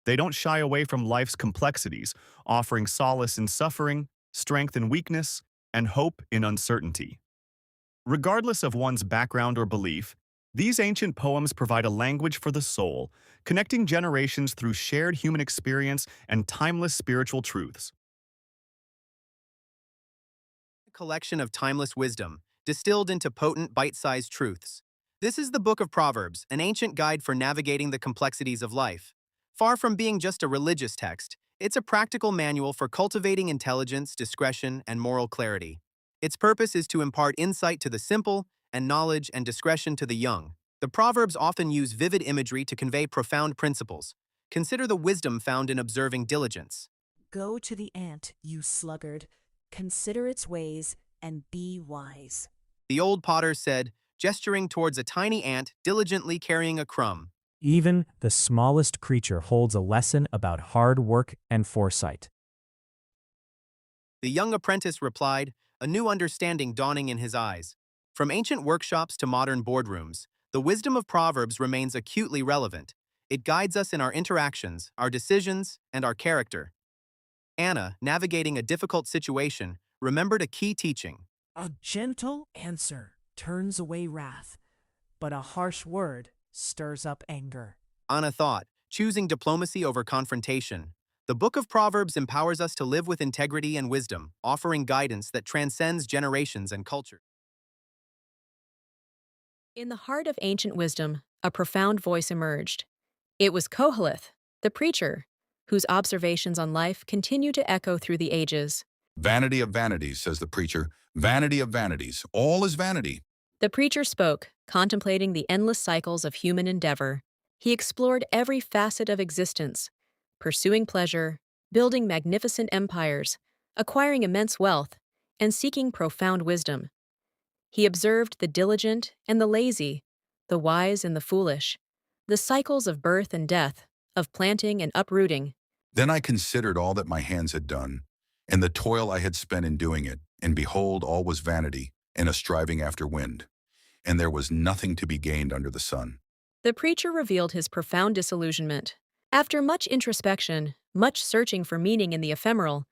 They don't shy away from life's complexities, offering solace in suffering, strength in weakness, and hope in uncertainty. Regardless of one's background or belief, these ancient poems provide a language for the soul, connecting generations through shared human experience and timeless spiritual truths. A collection of timeless wisdom, distilled into potent, bite-sized truths. This is the Book of Proverbs, an ancient guide for navigating the complexities of life. Far from being just a religious text, it's a practical manual for cultivating intelligence, discretion, and moral clarity. Its purpose is to impart insight to the simple and knowledge and discretion to the young. The Proverbs often use vivid imagery to convey profound principles. Consider the wisdom found in observing diligence. Go to the ant, you sluggard. Consider its ways and be wise. The old potter said, gesturing towards a tiny ant diligently carrying a crumb. Even the smallest creature holds a lesson about hard work and foresight. The young apprentice replied, a new understanding dawning in his eyes. From ancient workshops to modern boardrooms, the wisdom of Proverbs remains acutely relevant. It guides us in our interactions, our decisions, and our character. Anna, navigating a difficult situation, remembered a key teaching. A gentle answer turns away wrath, but a harsh word stirs up anger. Anna thought, choosing diplomacy over confrontation. The Book of Proverbs empowers us to live with integrity and wisdom, offering guidance that transcends generations and culture. In the heart of ancient wisdom, a profound voice emerged. It was Koheleth, the preacher, whose observations on life continue to echo through the ages. Vanity of vanities, says the preacher. Vanity of vanities. All is vanity. The preacher spoke, contemplating the endless cycles of human endeavor. He explored every facet of existence, pursuing pleasure, building magnificent empires, acquiring immense wealth, and seeking profound wisdom. He observed the diligent and the lazy, the wise and the foolish, the cycles of birth and death, of planting and uprooting. Then I considered all that my hands had done, and the toil I had spent in doing it, and behold, all was vanity, and a striving after wind, and there was nothing to be gained under the sun. The preacher revealed his profound disillusionment. After much introspection, much searching for meaning in the ephemeral,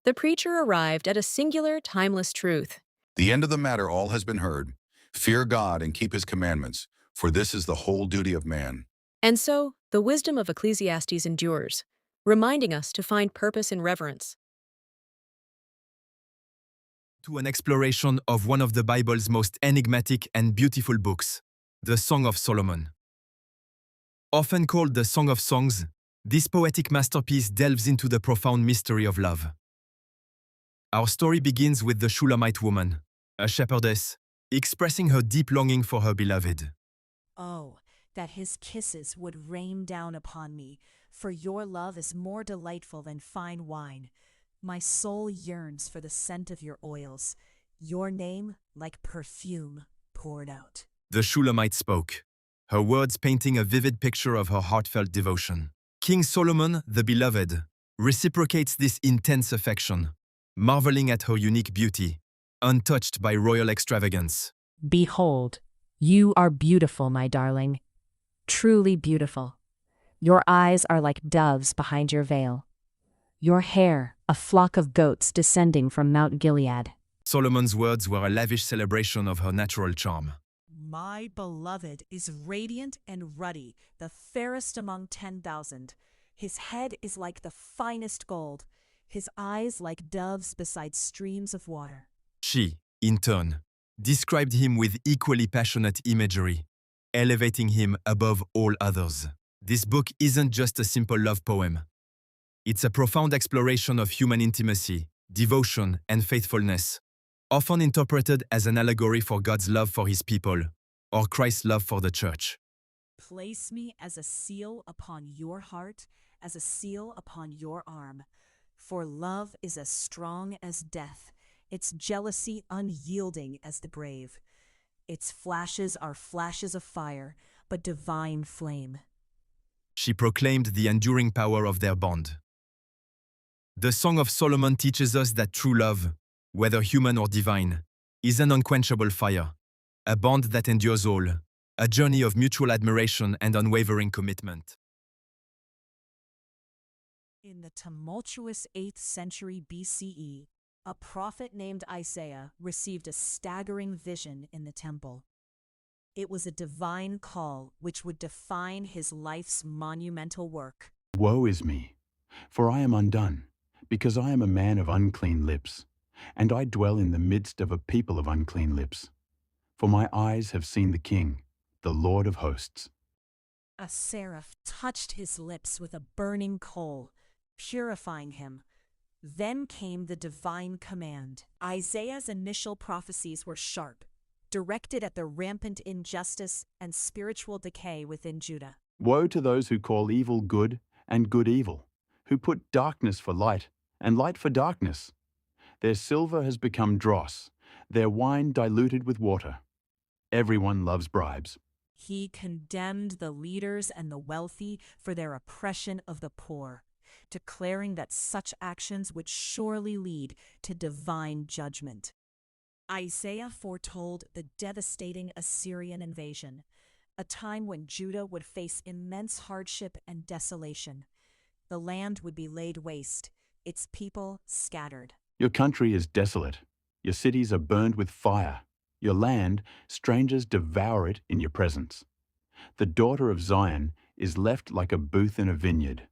the preacher arrived at a singular, timeless truth. The end of the matter all has been heard. Fear God and keep his commandments, for this is the whole duty of man. And so, the wisdom of Ecclesiastes endures, reminding us to find purpose in reverence. To an exploration of one of the Bible's most enigmatic and beautiful books, the Song of Solomon. Often called the Song of Songs, this poetic masterpiece delves into the profound mystery of love. Our story begins with the Shulamite woman, a shepherdess, expressing her deep longing for her beloved. Oh, that his kisses would rain down upon me, for your love is more delightful than fine wine. My soul yearns for the scent of your oils, your name like perfume poured out. The Shulamite spoke, her words painting a vivid picture of her heartfelt devotion. King Solomon, the beloved, reciprocates this intense affection, marveling at her unique beauty, untouched by royal extravagance. Behold, you are beautiful, my darling, truly beautiful. Your eyes are like doves behind your veil. Your hair, a flock of goats descending from Mount Gilead. Solomon's words were a lavish celebration of her natural charm. My beloved is radiant and ruddy, the fairest among 10,000. His head is like the finest gold, his eyes like doves beside streams of water. She, in turn, described him with equally passionate imagery, elevating him above all others. This book isn't just a simple love poem. It's a profound exploration of human intimacy, devotion, and faithfulness, often interpreted as an allegory for God's love for his people, or Christ's love for the church. Place me as a seal upon your heart, as a seal upon your arm. For love is as strong as death, its jealousy unyielding as the grave. Its flashes are flashes of fire, but divine flame. She proclaimed the enduring power of their bond. The Song of Solomon teaches us that true love, whether human or divine, is an unquenchable fire, a bond that endures all, a journey of mutual admiration and unwavering commitment. In the tumultuous 8th century BCE, a prophet named Isaiah received a staggering vision in the temple. It was a divine call which would define his life's monumental work. Woe is me, for I am undone, because I am a man of unclean lips, and I dwell in the midst of a people of unclean lips. For my eyes have seen the King, the Lord of hosts. A seraph touched his lips with a burning coal, purifying him. Then came the divine command. Isaiah's initial prophecies were sharp, directed at the rampant injustice and spiritual decay within Judah. Woe to those who call evil good and good evil, who put darkness for light and light for darkness. Their silver has become dross, their wine diluted with water. Everyone loves bribes. He condemned the leaders and the wealthy for their oppression of the poor, declaring that such actions would surely lead to divine judgment. Isaiah foretold the devastating Assyrian invasion, a time when Judah would face immense hardship and desolation. The land would be laid waste, its people scattered. Your country is desolate. Your cities are burned with fire. Your land, strangers devour it in your presence. The daughter of Zion is left like a booth in a vineyard,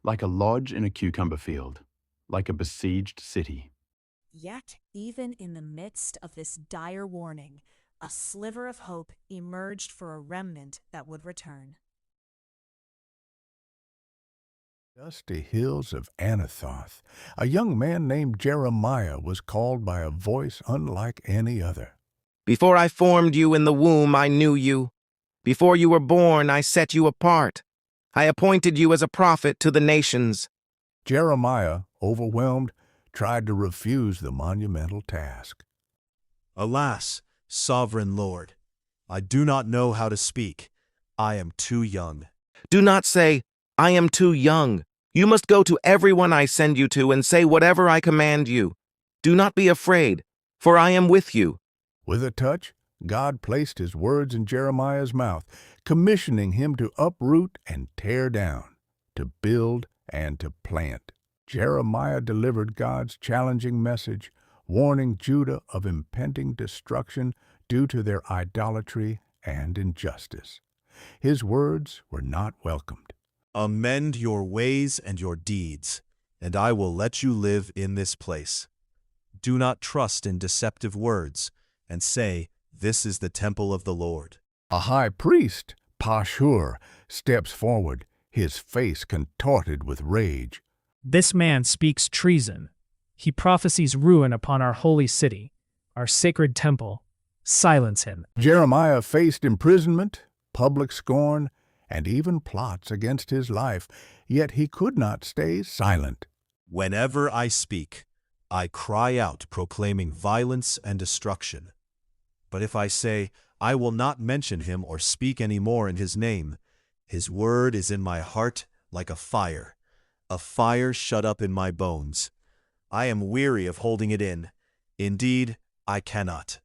like a lodge in a cucumber field, like a besieged city. Yet, even in the midst of this dire warning, a sliver of hope emerged for a remnant that would return. Dusty hills of Anathoth, a young man named Jeremiah was called by a voice unlike any other. Before I formed you in the womb, I knew you. Before you were born, I set you apart. I appointed you as a prophet to the nations. Jeremiah, overwhelmed, tried to refuse the monumental task. Alas, sovereign Lord, I do not know how to speak. I am too young. Do not say, I am too young. You must go to everyone I send you to and say whatever I command you. Do not be afraid, for I am with you. With a touch, God placed his words in Jeremiah's mouth, commissioning him to uproot and tear down, to build and to plant. Jeremiah delivered God's challenging message, warning Judah of impending destruction due to their idolatry and injustice. His words were not welcomed. Amend your ways and your deeds, and I will let you live in this place. Do not trust in deceptive words, and say, this is the temple of the Lord. A high priest, Pashur, steps forward, his face contorted with rage. This man speaks treason. He prophesies ruin upon our holy city, our sacred temple. Silence him. Jeremiah faced imprisonment, public scorn, and even plots against his life, yet he could not stay silent. Whenever I speak, I cry out proclaiming violence and destruction. But if I say, I will not mention him or speak any more in his name, his word is in my heart like a fire shut up in my bones. I am weary of holding it in. Indeed, I cannot.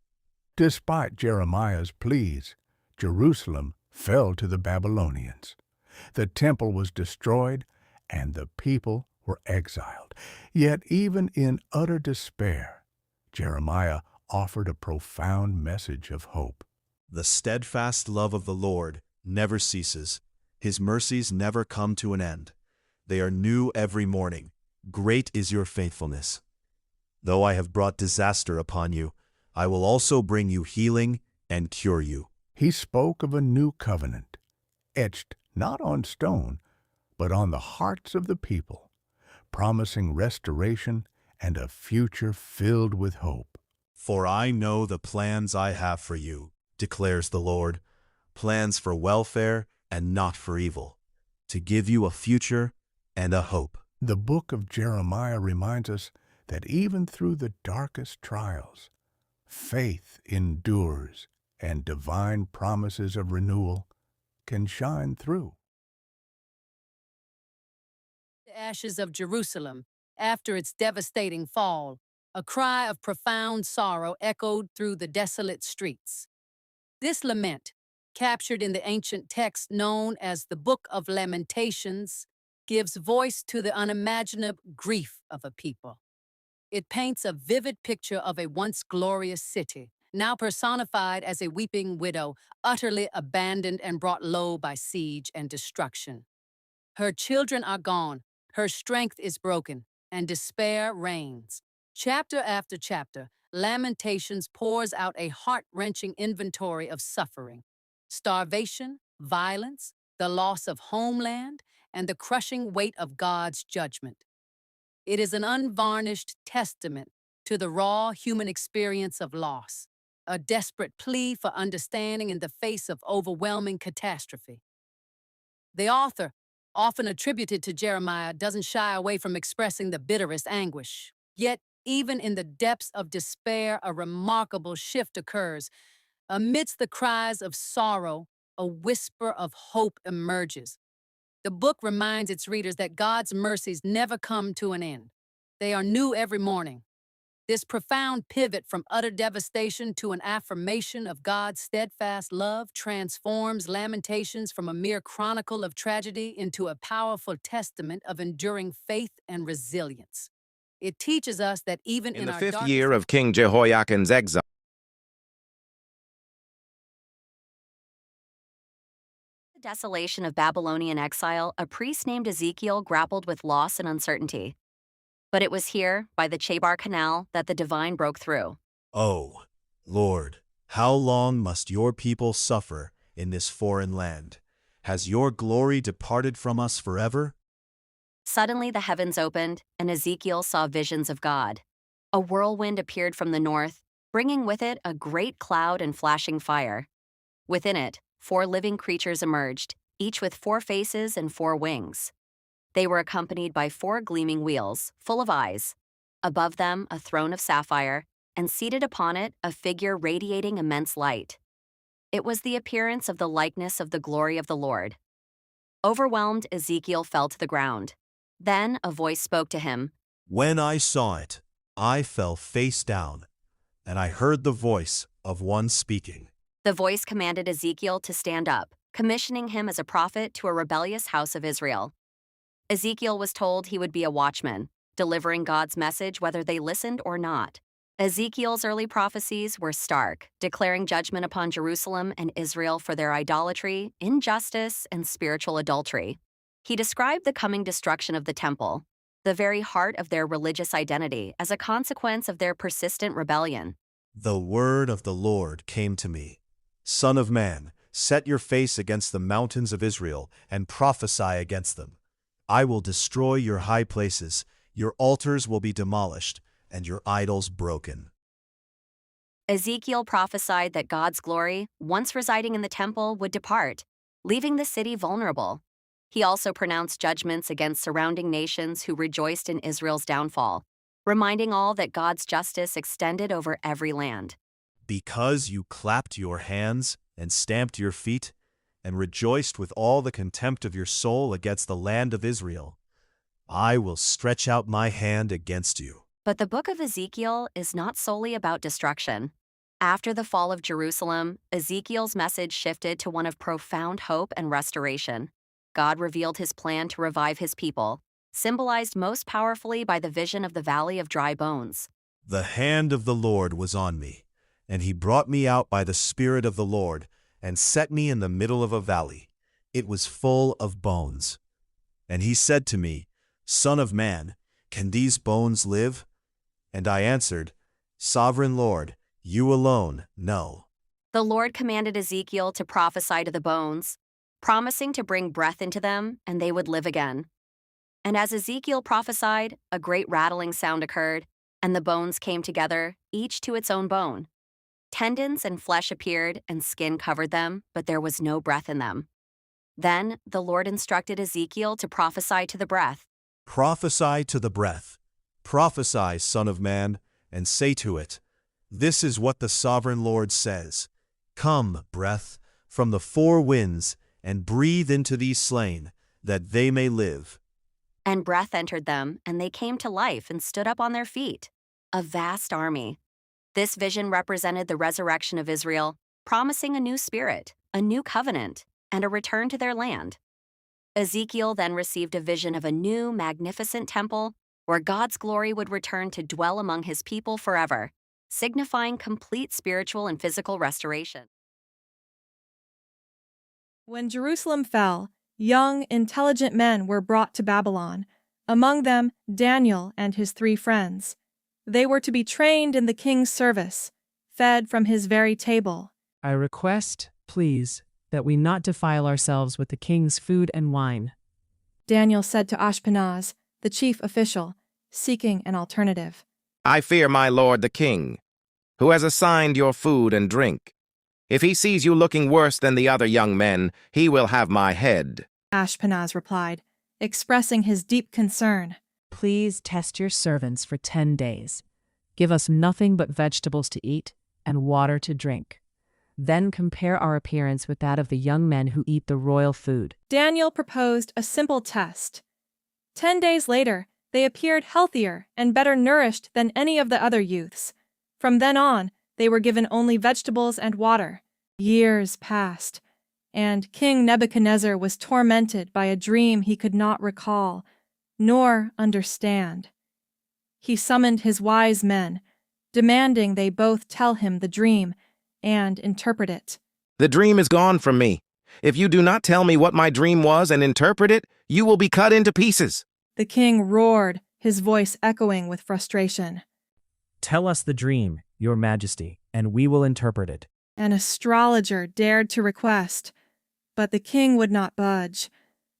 Despite Jeremiah's pleas, Jerusalem fell to the Babylonians. The temple was destroyed, and the people were exiled. Yet even in utter despair, Jeremiah offered a profound message of hope. The steadfast love of the Lord never ceases. His mercies never come to an end. They are new every morning. Great is your faithfulness. Though I have brought disaster upon you, I will also bring you healing and cure you. He spoke of a new covenant, etched not on stone, but on the hearts of the people, promising restoration and a future filled with hope. For I know the plans I have for you, declares the Lord, plans for welfare and not for evil, to give you a future and a hope. The book of Jeremiah reminds us that even through the darkest trials, faith endures and divine promises of renewal can shine through. The ashes of Jerusalem after its devastating fall, a cry of profound sorrow echoed through the desolate streets. This lament, captured in the ancient text known as the Book of Lamentations, gives voice to the unimaginable grief of a people. It paints a vivid picture of a once glorious city, now personified as a weeping widow, utterly abandoned and brought low by siege and destruction. Her children are gone, her strength is broken, and despair reigns. Chapter after chapter, Lamentations pours out a heart-wrenching inventory of suffering, starvation, violence, the loss of homeland, and the crushing weight of God's judgment. It is an unvarnished testament to the raw human experience of loss, a desperate plea for understanding in the face of overwhelming catastrophe. The author, often attributed to Jeremiah, doesn't shy away from expressing the bitterest anguish. Yet, even in the depths of despair, a remarkable shift occurs. Amidst the cries of sorrow, a whisper of hope emerges. The book reminds its readers that God's mercies never come to an end. They are new every morning. This profound pivot from utter devastation to an affirmation of God's steadfast love transforms Lamentations from a mere chronicle of tragedy into a powerful testament of enduring faith and resilience. It teaches us that even In in the our fifth darkest year of King Jehoiakim's exile, The desolation of Babylonian exile, a priest named Ezekiel grappled with loss and uncertainty. But it was here, by the Chebar Canal, that the divine broke through. Oh, Lord, how long must your people suffer in this foreign land? Has your glory departed from us forever? Suddenly the heavens opened, and Ezekiel saw visions of God. A whirlwind appeared from the north, bringing with it a great cloud and flashing fire. Within it, 4 living creatures emerged, each with 4 faces and 4 wings. They were accompanied by 4 gleaming wheels, full of eyes. Above them, a throne of sapphire, and seated upon it, a figure radiating immense light. It was the appearance of the likeness of the glory of the Lord. Overwhelmed, Ezekiel fell to the ground. Then a voice spoke to him. When I saw it, I fell face down, and I heard the voice of one speaking. The voice commanded Ezekiel to stand up, commissioning him as a prophet to a rebellious house of Israel. Ezekiel was told he would be a watchman, delivering God's message whether they listened or not. Ezekiel's early prophecies were stark, declaring judgment upon Jerusalem and Israel for their idolatry, injustice, and spiritual adultery. He described the coming destruction of the temple, the very heart of their religious identity, as a consequence of their persistent rebellion. The word of the Lord came to me. Son of man, set your face against the mountains of Israel and prophesy against them. I will destroy your high places, your altars will be demolished, and your idols broken. Ezekiel prophesied that God's glory, once residing in the temple, would depart, leaving the city vulnerable. He also pronounced judgments against surrounding nations who rejoiced in Israel's downfall, reminding all that God's justice extended over every land. Because you clapped your hands and stamped your feet, and rejoiced with all the contempt of your soul against the land of Israel, I will stretch out my hand against you. But the book of Ezekiel is not solely about destruction. After the fall of Jerusalem, Ezekiel's message shifted to one of profound hope and restoration. God revealed his plan to revive his people, symbolized most powerfully by the vision of the Valley of Dry Bones. The hand of the Lord was on me, and he brought me out by the Spirit of the Lord, and set me in the middle of a valley. It was full of bones. And he said to me, Son of man, can these bones live? And I answered, Sovereign Lord, you alone know. The Lord commanded Ezekiel to prophesy to the bones, promising to bring breath into them, and they would live again. And as Ezekiel prophesied, a great rattling sound occurred, and the bones came together, each to its own bone. Tendons and flesh appeared, and skin covered them, but there was no breath in them. Then the Lord instructed Ezekiel to prophesy to the breath. Prophesy to the breath. Prophesy, Son of Man, and say to it, This is what the Sovereign Lord says. Come, breath, from the four winds, and breathe into these slain, that they may live. And breath entered them, and they came to life and stood up on their feet, a vast army. This vision represented the resurrection of Israel, promising a new spirit, a new covenant, and a return to their land. Ezekiel then received a vision of a new, magnificent temple where God's glory would return to dwell among his people forever, signifying complete spiritual and physical restoration. When Jerusalem fell, young, intelligent men were brought to Babylon, among them Daniel and his 3 friends. They were to be trained in the king's service, fed from his very table. I request, please, that we not defile ourselves with the king's food and wine. Daniel said to Ashpenaz, the chief official, seeking an alternative. I fear my lord the king, who has assigned your food and drink. If he sees you looking worse than the other young men, he will have my head. Ashpenaz replied, expressing his deep concern. Please test your servants for 10 days. Give us nothing but vegetables to eat and water to drink. Then compare our appearance with that of the young men who eat the royal food. Daniel proposed a simple test. 10 days later, they appeared healthier and better nourished than any of the other youths. From then on, they were given only vegetables and water. Years passed, and King Nebuchadnezzar was tormented by a dream he could not recall, nor understand. He summoned his wise men, demanding they both tell him the dream and interpret it. The dream is gone from me. If you do not tell me what my dream was and interpret it, you will be cut into pieces. The king roared, his voice echoing with frustration. Tell us the dream, Your Majesty, and we will interpret it. An astrologer dared to request, but the king would not budge.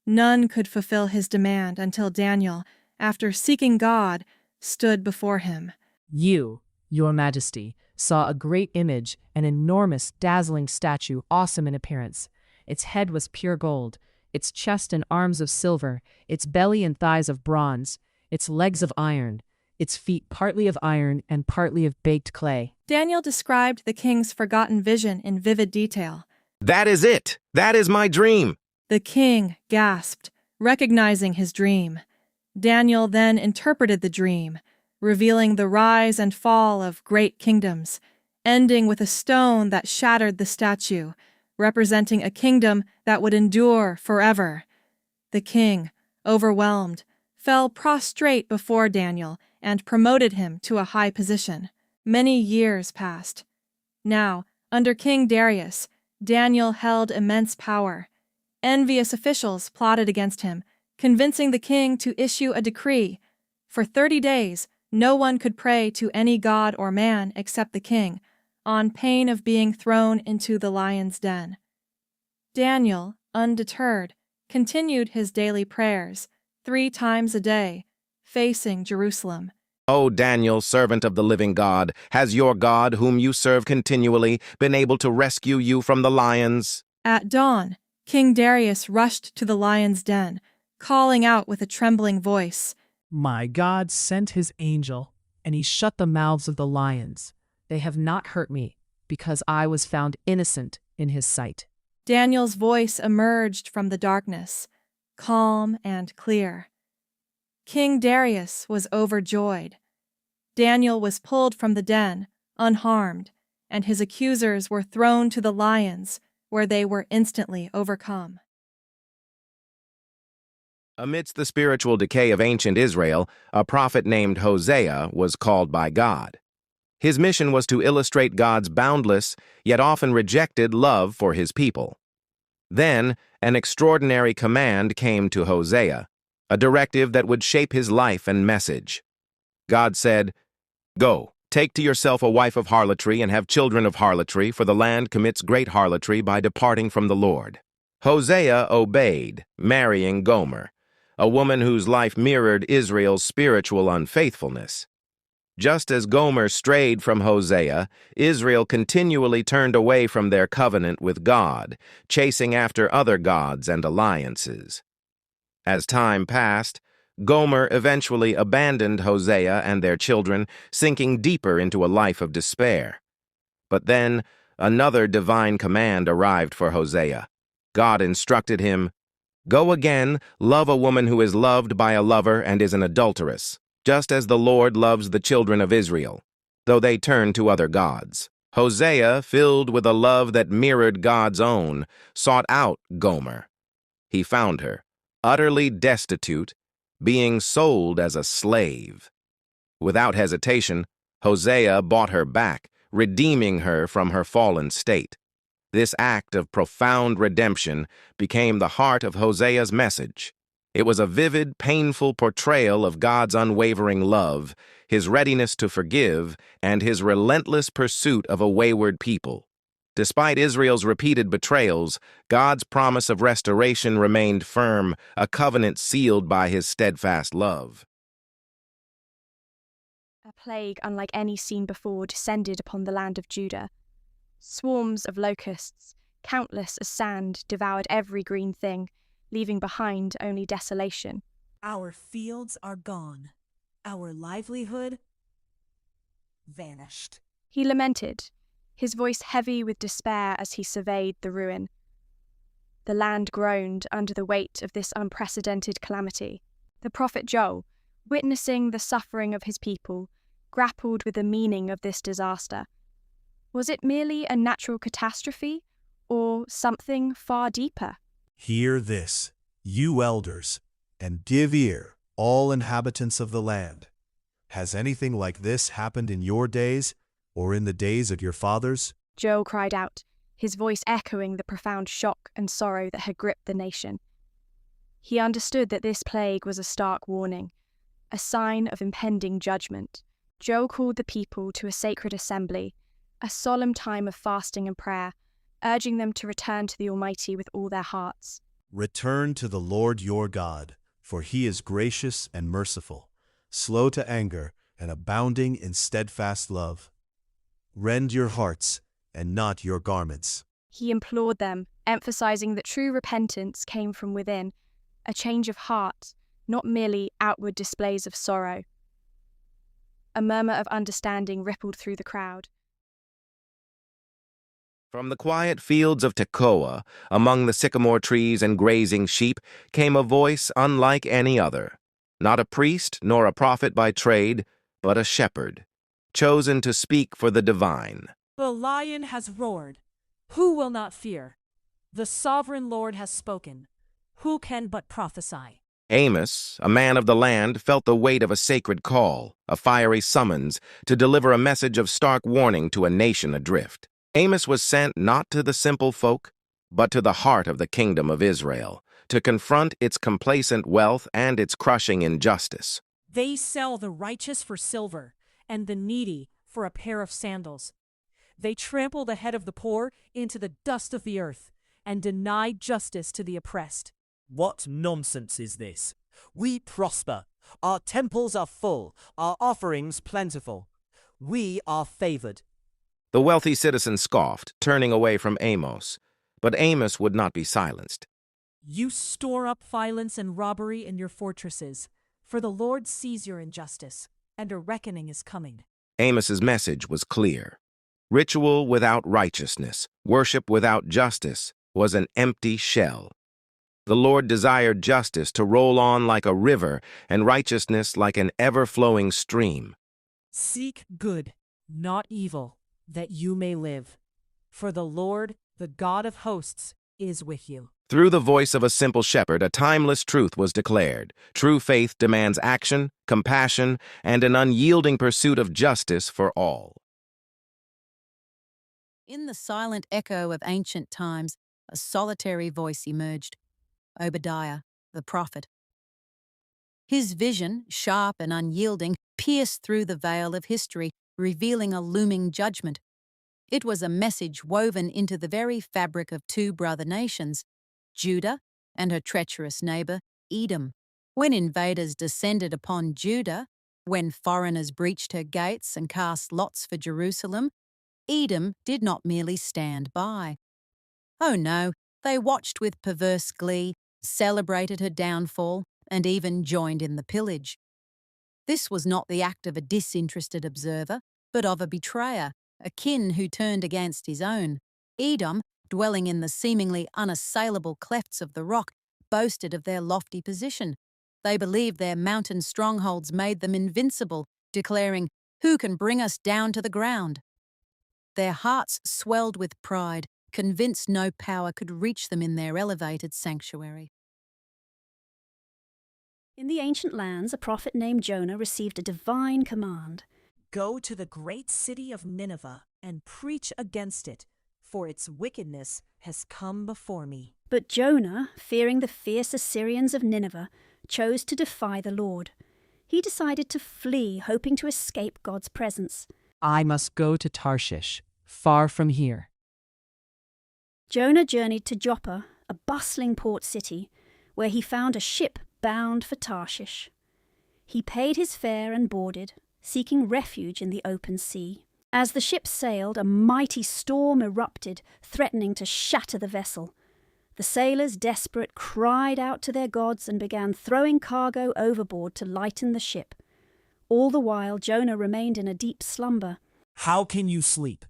None could fulfill his demand until Daniel, after seeking God, stood before him. You, Your Majesty, saw a great image, an enormous, dazzling statue, awesome in appearance. Its head was pure gold, its chest and arms of silver, its belly and thighs of bronze, its legs of iron, its feet partly of iron and partly of baked clay. Daniel described the king's forgotten vision in vivid detail. That is it. That is my dream. The king gasped, recognizing his dream. Daniel then interpreted the dream, revealing the rise and fall of great kingdoms, ending with a stone that shattered the statue, representing a kingdom that would endure forever. The king, overwhelmed, fell prostrate before Daniel and promoted him to a high position. Many years passed. Now, under King Darius, Daniel held immense power. Envious officials plotted against him, convincing the king to issue a decree. For 30 days, no one could pray to any god or man except the king, on pain of being thrown into the lion's den. Daniel, undeterred, continued his daily prayers, 3 times a day, facing Jerusalem. O Daniel, servant of the living God, has your God, whom you serve continually, been able to rescue you from the lions? At dawn, King Darius rushed to the lion's den, calling out with a trembling voice, My God sent his angel, and he shut the mouths of the lions. They have not hurt me, because I was found innocent in his sight. Daniel's voice emerged from the darkness, calm and clear. King Darius was overjoyed. Daniel was pulled from the den, unharmed, and his accusers were thrown to the lions, where they were instantly overcome. Amidst the spiritual decay of ancient Israel, a prophet named Hosea was called by God. His mission was to illustrate God's boundless, yet often rejected love for his people. Then, an extraordinary command came to Hosea, a directive that would shape his life and message. God said, Go, take to yourself a wife of harlotry and have children of harlotry, for the land commits great harlotry by departing from the Lord. Hosea obeyed, marrying Gomer, a woman whose life mirrored Israel's spiritual unfaithfulness. Just as Gomer strayed from Hosea, Israel continually turned away from their covenant with God, chasing after other gods and alliances. As time passed, Gomer eventually abandoned Hosea and their children, sinking deeper into a life of despair. But then, another divine command arrived for Hosea. God instructed him, "Go again, love a woman who is loved by a lover and is an adulteress, just as the Lord loves the children of Israel, though they turn to other gods." Hosea, filled with a love that mirrored God's own, sought out Gomer. He found her, utterly destitute, being sold as a slave. Without hesitation, Hosea bought her back, redeeming her from her fallen state. This act of profound redemption became the heart of Hosea's message. It was a vivid, painful portrayal of God's unwavering love, his readiness to forgive, and his relentless pursuit of a wayward people. Despite Israel's repeated betrayals, God's promise of restoration remained firm, a covenant sealed by his steadfast love. A plague unlike any seen before descended upon the land of Judah. Swarms of locusts, countless as sand, devoured every green thing, leaving behind only desolation. Our fields are gone. Our livelihood vanished. He lamented, his voice heavy with despair as he surveyed the ruin. The land groaned under the weight of this unprecedented calamity. The prophet Joel, witnessing the suffering of his people, grappled with the meaning of this disaster. Was it merely a natural catastrophe, or something far deeper? Hear this, you elders, and give ear, all inhabitants of the land. Has anything like this happened in your days, or in the days of your fathers? Joel cried out, his voice echoing the profound shock and sorrow that had gripped the nation. He understood that this plague was a stark warning, a sign of impending judgment. Joel called the people to a sacred assembly, a solemn time of fasting and prayer, urging them to return to the Almighty with all their hearts. Return to the Lord your God, for he is gracious and merciful, slow to anger and abounding in steadfast love. Rend your hearts and not your garments. He implored them, emphasizing that true repentance came from within, a change of heart, not merely outward displays of sorrow. A murmur of understanding rippled through the crowd. From the quiet fields of Tekoa, among the sycamore trees and grazing sheep, came a voice unlike any other. Not a priest nor a prophet by trade, but a shepherd, chosen to speak for the divine. The lion has roared. Who will not fear? The sovereign Lord has spoken. Who can but prophesy? Amos, a man of the land, felt the weight of a sacred call, a fiery summons, to deliver a message of stark warning to a nation adrift. Amos was sent not to the simple folk, but to the heart of the kingdom of Israel, to confront its complacent wealth and its crushing injustice. They sell the righteous for silver, and the needy for a pair of sandals. They trample the head of the poor into the dust of the earth, and deny justice to the oppressed. What nonsense is this? We prosper. Our temples are full, our offerings plentiful. We are favored. The wealthy citizen scoffed, turning away from Amos. But Amos would not be silenced. You store up violence and robbery in your fortresses, for the Lord sees your injustice, and a reckoning is coming. Amos's message was clear. Ritual without righteousness, worship without justice, was an empty shell. The Lord desired justice to roll on like a river and righteousness like an ever-flowing stream. Seek good, not evil, that you may live. For the Lord, the God of hosts, is with you. Through the voice of a simple shepherd, a timeless truth was declared. True faith demands action, compassion, and an unyielding pursuit of justice for all. In the silent echo of ancient times, a solitary voice emerged. Obadiah, the prophet. His vision, sharp and unyielding, pierced through the veil of history, revealing a looming judgment. It was a message woven into the very fabric of two brother nations, Judah and her treacherous neighbor, Edom. When invaders descended upon Judah, When foreigners breached her gates and cast lots for Jerusalem, Edom did not merely stand by. Oh no, they watched with perverse glee, celebrated her downfall, and even joined in the pillage. This was not the act of a disinterested observer, but of a betrayer, a kin who turned against his own. Edom, dwelling in the seemingly unassailable clefts of the rock, boasted of their lofty position. They believed their mountain strongholds made them invincible, declaring, "Who can bring us down to the ground?" Their hearts swelled with pride, convinced no power could reach them in their elevated sanctuary. In the ancient lands, a prophet named Jonah received a divine command. Go to the great city of Nineveh and preach against it, for its wickedness has come before me. But Jonah, fearing the fierce Assyrians of Nineveh, chose to defy the Lord. He decided to flee, hoping to escape God's presence. I must go to Tarshish, far from here. Jonah journeyed to Joppa, a bustling port city, where he found a ship bound for Tarshish. He paid his fare and boarded, seeking refuge in the open sea. As the ship sailed, a mighty storm erupted, threatening to shatter the vessel. The sailors, desperate, cried out to their gods and began throwing cargo overboard to lighten the ship. All the while, Jonah remained in a deep slumber. How can you sleep?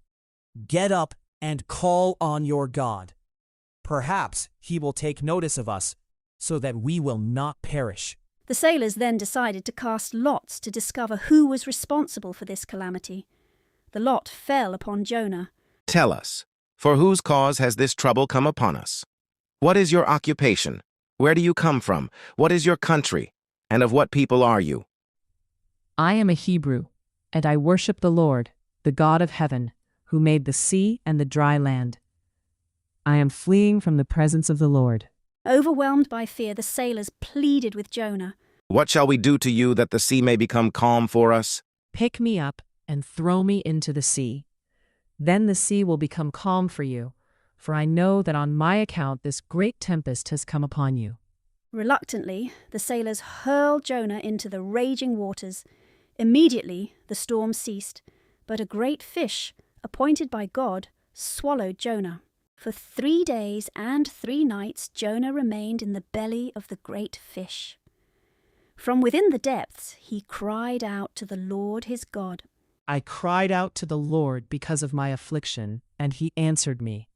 Get up and call on your God. Perhaps he will take notice of us, so that we will not perish. The sailors then decided to cast lots to discover who was responsible for this calamity. The lot fell upon Jonah. Tell us, for whose cause has this trouble come upon us? What is your occupation? Where do you come from? What is your country? And of what people are you? I am a Hebrew, and I worship the Lord, the God of heaven, who made the sea and the dry land. I am fleeing from the presence of the Lord. Overwhelmed by fear, the sailors pleaded with Jonah. What shall we do to you that the sea may become calm for us? Pick me up and throw me into the sea. Then the sea will become calm for you, for I know that on my account this great tempest has come upon you. Reluctantly, the sailors hurled Jonah into the raging waters. Immediately, the storm ceased, but a great fish, appointed by God, swallowed Jonah. For 3 days and 3 nights, Jonah remained in the belly of the great fish. From within the depths, he cried out to the Lord his God. I cried out to the Lord because of my affliction, and he answered me.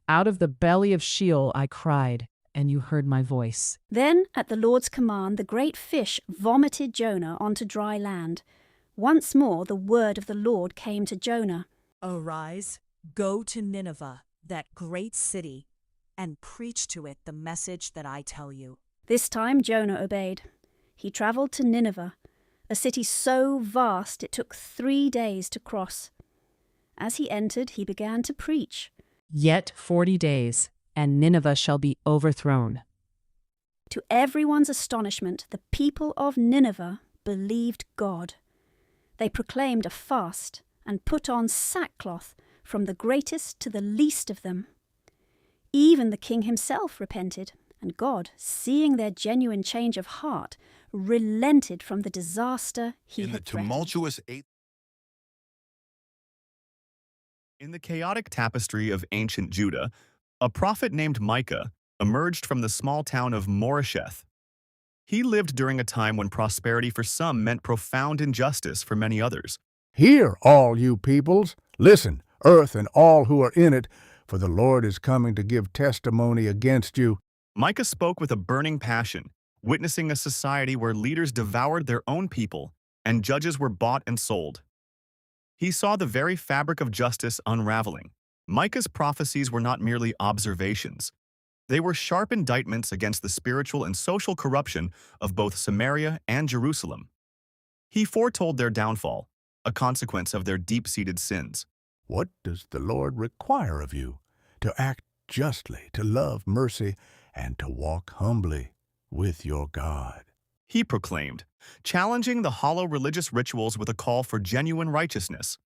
Out of the belly of Sheol I cried, and you heard my voice. Then, at the Lord's command, the great fish vomited Jonah onto dry land. Once more the word of the Lord came to Jonah. Arise, go to Nineveh, that great city, and preach to it the message that I tell you. This time Jonah obeyed. He travelled to Nineveh, a city so vast it took 3 days to cross. As he entered, he began to preach. Yet 40 days, and Nineveh shall be overthrown. To everyone's astonishment, the people of Nineveh believed God. They proclaimed a fast and put on sackcloth, from the greatest to the least of them. Even the king himself repented, and God, seeing their genuine change of heart, relented from the disaster he had threatened. In the chaotic tapestry of ancient Judah, a prophet named Micah emerged from the small town of Moresheth. He lived during a time when prosperity for some meant profound injustice for many others. Hear, all you peoples, listen, earth and all who are in it, for the Lord is coming to give testimony against you. Micah spoke with a burning passion, witnessing a society where leaders devoured their own people and judges were bought and sold. He saw the very fabric of justice unraveling. Micah's prophecies were not merely observations. They were sharp indictments against the spiritual and social corruption of both Samaria and Jerusalem. He foretold their downfall, a consequence of their deep-seated sins. What does the Lord require of you? To act justly, to love mercy, and to walk humbly with your God. He proclaimed, challenging the hollow religious rituals with a call for genuine righteousness.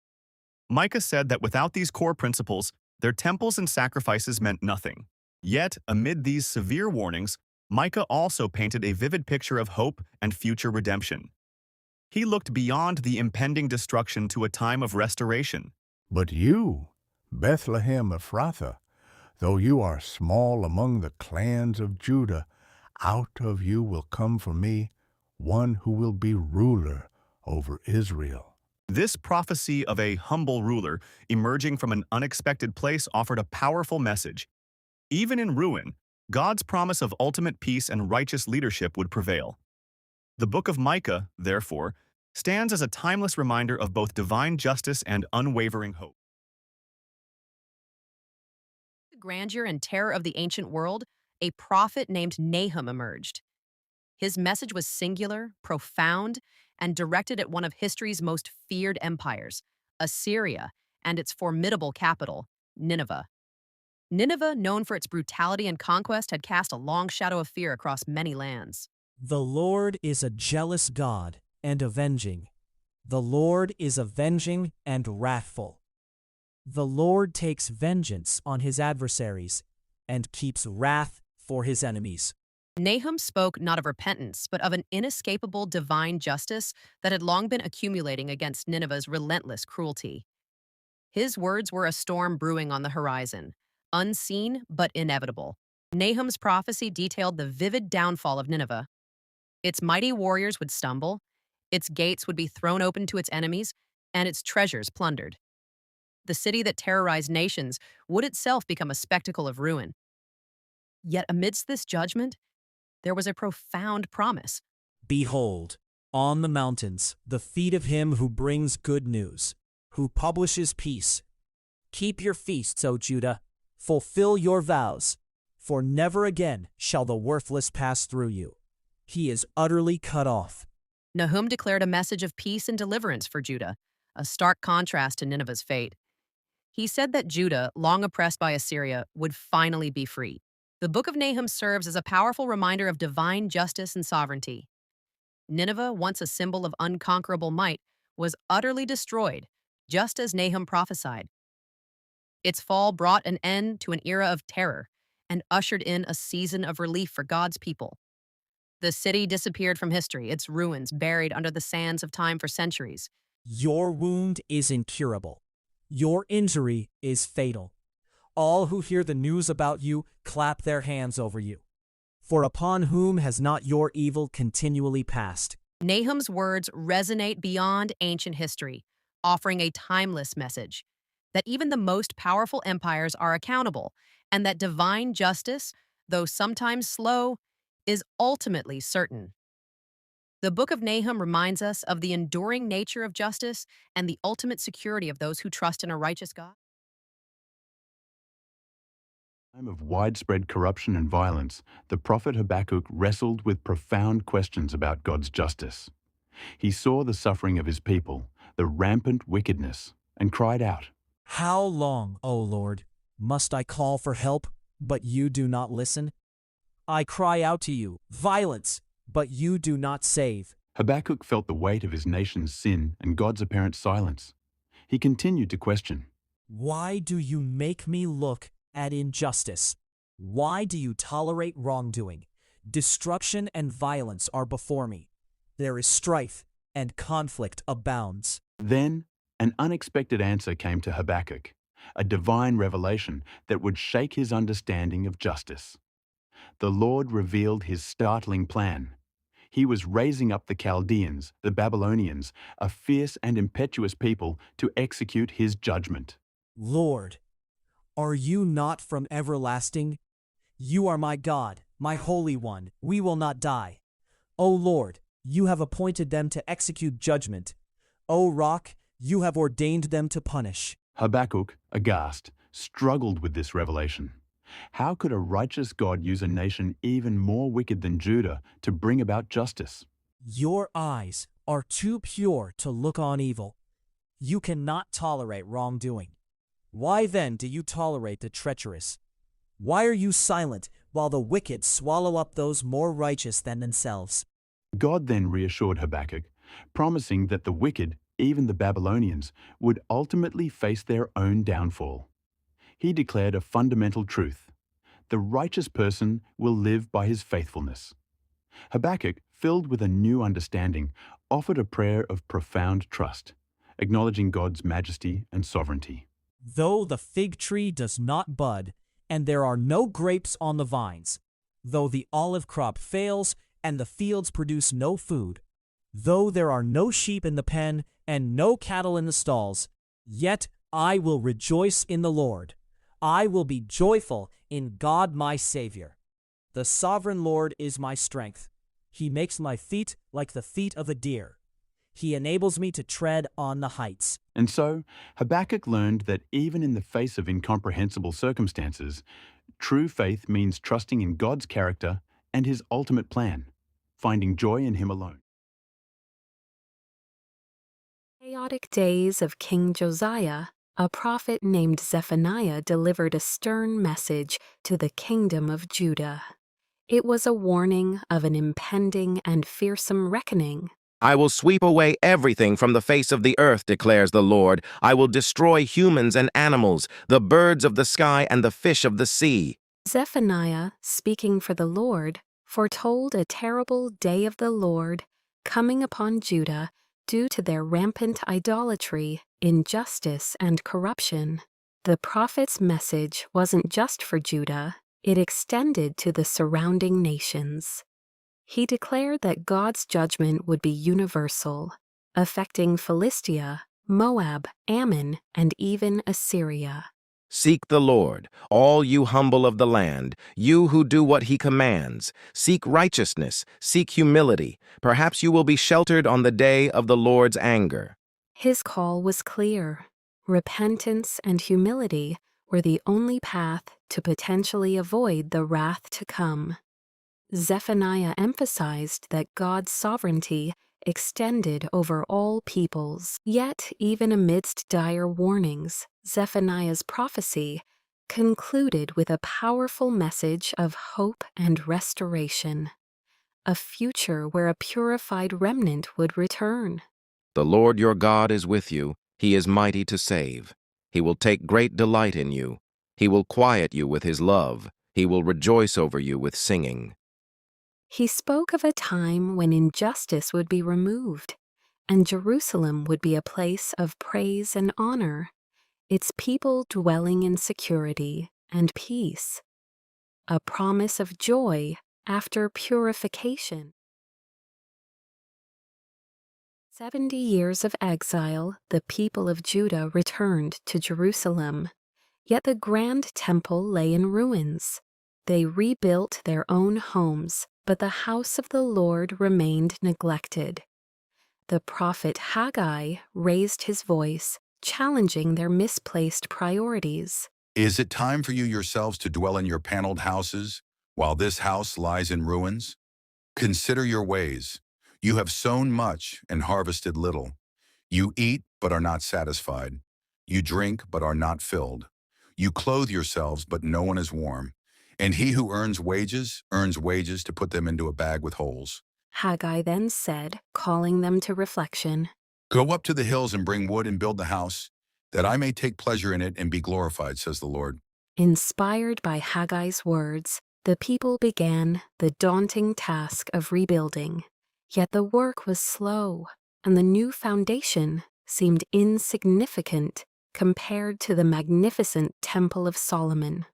Micah said that without these core principles, their temples and sacrifices meant nothing. Yet, amid these severe warnings, Micah also painted a vivid picture of hope and future redemption. He looked beyond the impending destruction to a time of restoration. But you, Bethlehem Ephrathah, though you are small among the clans of Judah, out of you will come for me one who will be ruler over Israel. This prophecy of a humble ruler emerging from an unexpected place offered a powerful message. Even in ruin, God's promise of ultimate peace and righteous leadership would prevail. The book of Micah, therefore, stands as a timeless reminder of both divine justice and unwavering hope. The grandeur and terror of the ancient world, a prophet named Nahum emerged. His message was singular, profound, and directed at one of history's most feared empires, Assyria, and its formidable capital, Nineveh. Nineveh, known for its brutality and conquest, had cast a long shadow of fear across many lands. The Lord is a jealous God and avenging. The Lord is avenging and wrathful. The Lord takes vengeance on his adversaries and keeps wrath for his enemies. Nahum spoke not of repentance, but of an inescapable divine justice that had long been accumulating against Nineveh's relentless cruelty. His words were a storm brewing on the horizon, unseen but inevitable. Nahum's prophecy detailed the vivid downfall of Nineveh. Its mighty warriors would stumble, its gates would be thrown open to its enemies, and its treasures plundered. The city that terrorized nations would itself become a spectacle of ruin. Yet amidst this judgment, there was a profound promise. Behold, on the mountains, the feet of him who brings good news, who publishes peace. Keep your feasts, O Judah, fulfill your vows, for never again shall the worthless pass through you. He is utterly cut off. Nahum declared a message of peace and deliverance for Judah, a stark contrast to Nineveh's fate. He said that Judah, long oppressed by Assyria, would finally be free. The book of Nahum serves as a powerful reminder of divine justice and sovereignty. Nineveh, once a symbol of unconquerable might, was utterly destroyed, just as Nahum prophesied. Its fall brought an end to an era of terror and ushered in a season of relief for God's people. The city disappeared from history, its ruins buried under the sands of time for centuries. Your wound is incurable. Your injury is fatal. All who hear the news about you clap their hands over you. For upon whom has not your evil continually passed? Nahum's words resonate beyond ancient history, offering a timeless message that even the most powerful empires are accountable, and that divine justice, though sometimes slow, is ultimately certain. The book of Nahum reminds us of the enduring nature of justice and the ultimate security of those who trust in a righteous God. In a time of widespread corruption and violence, the prophet Habakkuk wrestled with profound questions about God's justice. He saw the suffering of his people, the rampant wickedness, and cried out, How long, O Lord, must I call for help, but you do not listen? I cry out to you, violence, but you do not save. Habakkuk felt the weight of his nation's sin and God's apparent silence. He continued to question, Why do you make me look at injustice? Why do you tolerate wrongdoing? Destruction and violence are before me. There is strife and conflict abounds. Then an unexpected answer came to Habakkuk, a divine revelation that would shake his understanding of justice. The Lord revealed his startling plan. He was raising up the Chaldeans, the Babylonians, a fierce and impetuous people, to execute his judgment. Lord, are you not from everlasting? You are my God, my Holy One. We will not die. O Lord, you have appointed them to execute judgment. O Rock, you have ordained them to punish. Habakkuk, aghast, struggled with this revelation. How could a righteous God use a nation even more wicked than Judah to bring about justice? Your eyes are too pure to look on evil. You cannot tolerate wrongdoing. Why then do you tolerate the treacherous? Why are you silent while the wicked swallow up those more righteous than themselves? God then reassured Habakkuk, promising that the wicked, even the Babylonians, would ultimately face their own downfall. He declared a fundamental truth: the righteous person will live by his faithfulness. Habakkuk filled with a new understanding, offered a prayer of profound trust, acknowledging God's majesty and sovereignty. Though the fig tree does not bud, and there are no grapes on the vines, though the olive crop fails, and the fields produce no food, though there are no sheep in the pen, and no cattle in the stalls, yet I will rejoice in the Lord. I will be joyful in God my Savior. The sovereign Lord is my strength. He makes my feet like the feet of a deer. He enables me to tread on the heights. And so, Habakkuk learned that even in the face of incomprehensible circumstances, true faith means trusting in God's character and His ultimate plan, finding joy in Him alone. Chaotic days of King Josiah, a prophet named Zephaniah delivered a stern message to the kingdom of Judah. It was a warning of an impending and fearsome reckoning. I will sweep away everything from the face of the earth, declares the Lord. I will destroy humans and animals, the birds of the sky and the fish of the sea. Zephaniah, speaking for the Lord, foretold a terrible day of the Lord coming upon Judah due to their rampant idolatry, injustice, and corruption. The prophet's message wasn't just for Judah, it extended to the surrounding nations. He declared that God's judgment would be universal, affecting Philistia, Moab, Ammon, and even Assyria. Seek the Lord, all you humble of the land, you who do what He commands. Seek righteousness, seek humility. Perhaps you will be sheltered on the day of the Lord's anger. His call was clear. Repentance and humility were the only path to potentially avoid the wrath to come. Zephaniah emphasized that God's sovereignty extended over all peoples. Yet, even amidst dire warnings, Zephaniah's prophecy concluded with a powerful message of hope and restoration, a future where a purified remnant would return. The Lord your God is with you. He is mighty to save. He will take great delight in you. He will quiet you with His love. He will rejoice over you with singing. He spoke of a time when injustice would be removed, and Jerusalem would be a place of praise and honor, its people dwelling in security and peace. A promise of joy after purification. 70 years of exile, the people of Judah returned to Jerusalem, yet the grand temple lay in ruins. They rebuilt their own homes, but the house of the Lord remained neglected. The prophet Haggai raised his voice, challenging their misplaced priorities. Is it time for you yourselves to dwell in your paneled houses, while this house lies in ruins? Consider your ways. You have sown much and harvested little. You eat but are not satisfied. You drink but are not filled. You clothe yourselves but no one is warm. And he who earns wages to put them into a bag with holes. Haggai then said, calling them to reflection, Go up to the hills and bring wood and build the house, that I may take pleasure in it and be glorified, says the Lord. Inspired by Haggai's words, the people began the daunting task of rebuilding. Yet the work was slow, and the new foundation seemed insignificant compared to the magnificent Temple of Solomon.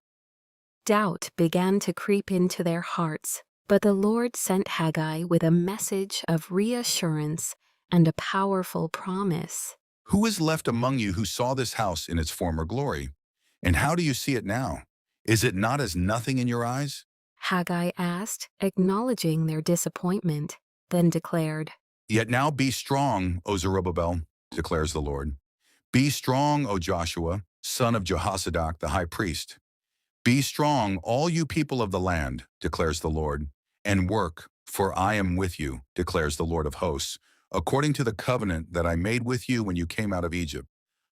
Doubt began to creep into their hearts, but the Lord sent Haggai with a message of reassurance and a powerful promise. Who is left among you who saw this house in its former glory? And how do you see it now? Is it not as nothing in your eyes? Haggai asked, acknowledging their disappointment, then declared, Yet now be strong, O Zerubbabel, declares the Lord. Be strong, O Joshua, son of Jehozadak the high priest. Be strong, all you people of the land, declares the Lord, and work, for I am with you, declares the Lord of hosts, according to the covenant that I made with you when you came out of Egypt.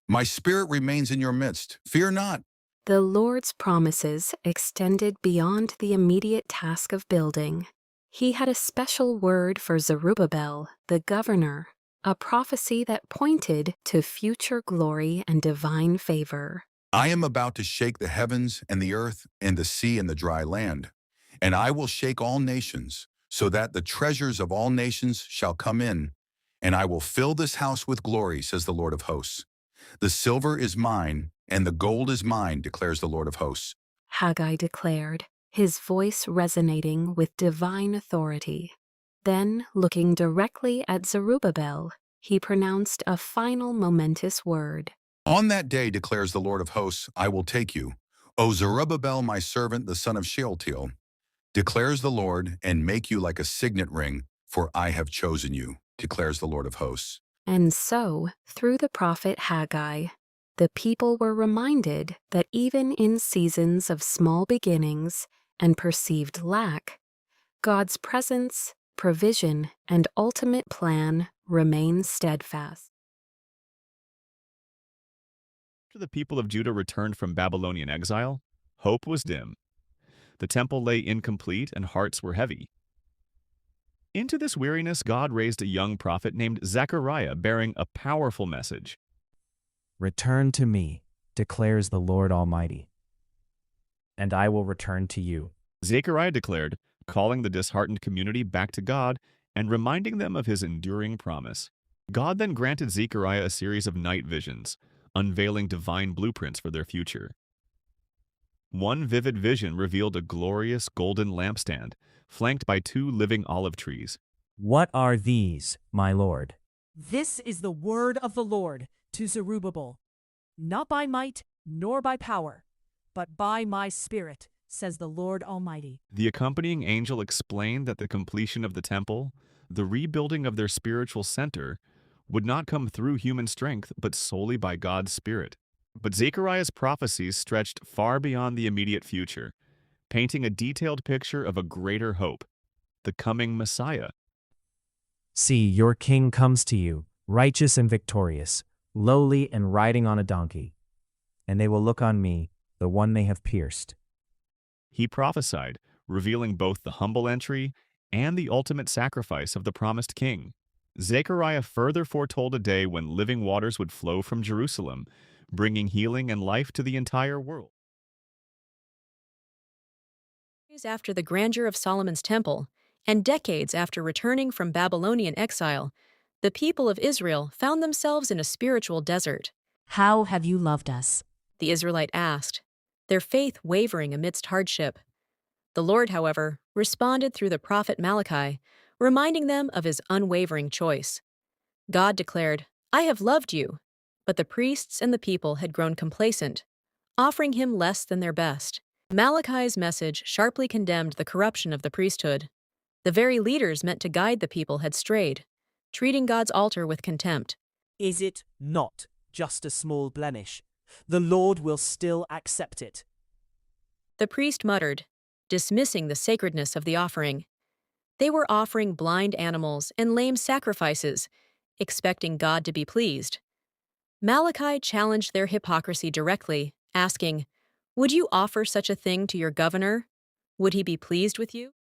My spirit remains in your midst. Fear not. The Lord's promises extended beyond the immediate task of building. He had a special word for Zerubbabel, the governor, a prophecy that pointed to future glory and divine favor. I am about to shake the heavens and the earth and the sea and the dry land, and I will shake all nations, so that the treasures of all nations shall come in, and I will fill this house with glory, says the Lord of hosts. The silver is mine, and the gold is mine, declares the Lord of hosts. Haggai declared, his voice resonating with divine authority. Then, looking directly at Zerubbabel, he pronounced a final momentous word. On that day, declares the Lord of hosts, I will take you, O Zerubbabel, my servant, the son of Shealtiel, declares the Lord, and make you like a signet ring, for I have chosen you, declares the Lord of hosts. And so, through the prophet Haggai, the people were reminded that even in seasons of small beginnings and perceived lack, God's presence, provision, and ultimate plan remain steadfast. After the people of Judah returned from Babylonian exile, hope was dim. The temple lay incomplete and hearts were heavy. Into this weariness, God raised a young prophet named Zechariah, bearing a powerful message. Return to me, declares the Lord Almighty, and I will return to you. Zechariah declared, calling the disheartened community back to God and reminding them of his enduring promise. God then granted Zechariah a series of night visions, unveiling divine blueprints for their future. One vivid vision revealed a glorious golden lampstand, flanked by 2 living olive trees. What are these, my Lord? This is the word of the Lord to Zerubbabel. Not by might, nor by power, but by my Spirit, says the Lord Almighty. The accompanying angel explained that the completion of the temple, the rebuilding of their spiritual center, would not come through human strength, but solely by God's Spirit. But Zechariah's prophecies stretched far beyond the immediate future, painting a detailed picture of a greater hope, the coming Messiah. See, your king comes to you, righteous and victorious, lowly and riding on a donkey. And they will look on me, the one they have pierced. He prophesied, revealing both the humble entry and the ultimate sacrifice of the promised king. Zechariah further foretold a day when living waters would flow from Jerusalem, bringing healing and life to the entire world. After the grandeur of Solomon's temple, and decades after returning from Babylonian exile, the people of Israel found themselves in a spiritual desert. How have you loved us? The Israelite asked, their faith wavering amidst hardship. The Lord, however, responded through the prophet Malachi, reminding them of his unwavering choice. God declared, I have loved you, but the priests and the people had grown complacent, offering him less than their best. Malachi's message sharply condemned the corruption of the priesthood. The very leaders meant to guide the people had strayed, treating God's altar with contempt. Is it not just a small blemish? The Lord will still accept it. The priest muttered, dismissing the sacredness of the offering. They were offering blind animals and lame sacrifices, expecting God to be pleased. Malachi challenged their hypocrisy directly, asking, would you offer such a thing to your governor? Would he be pleased with you?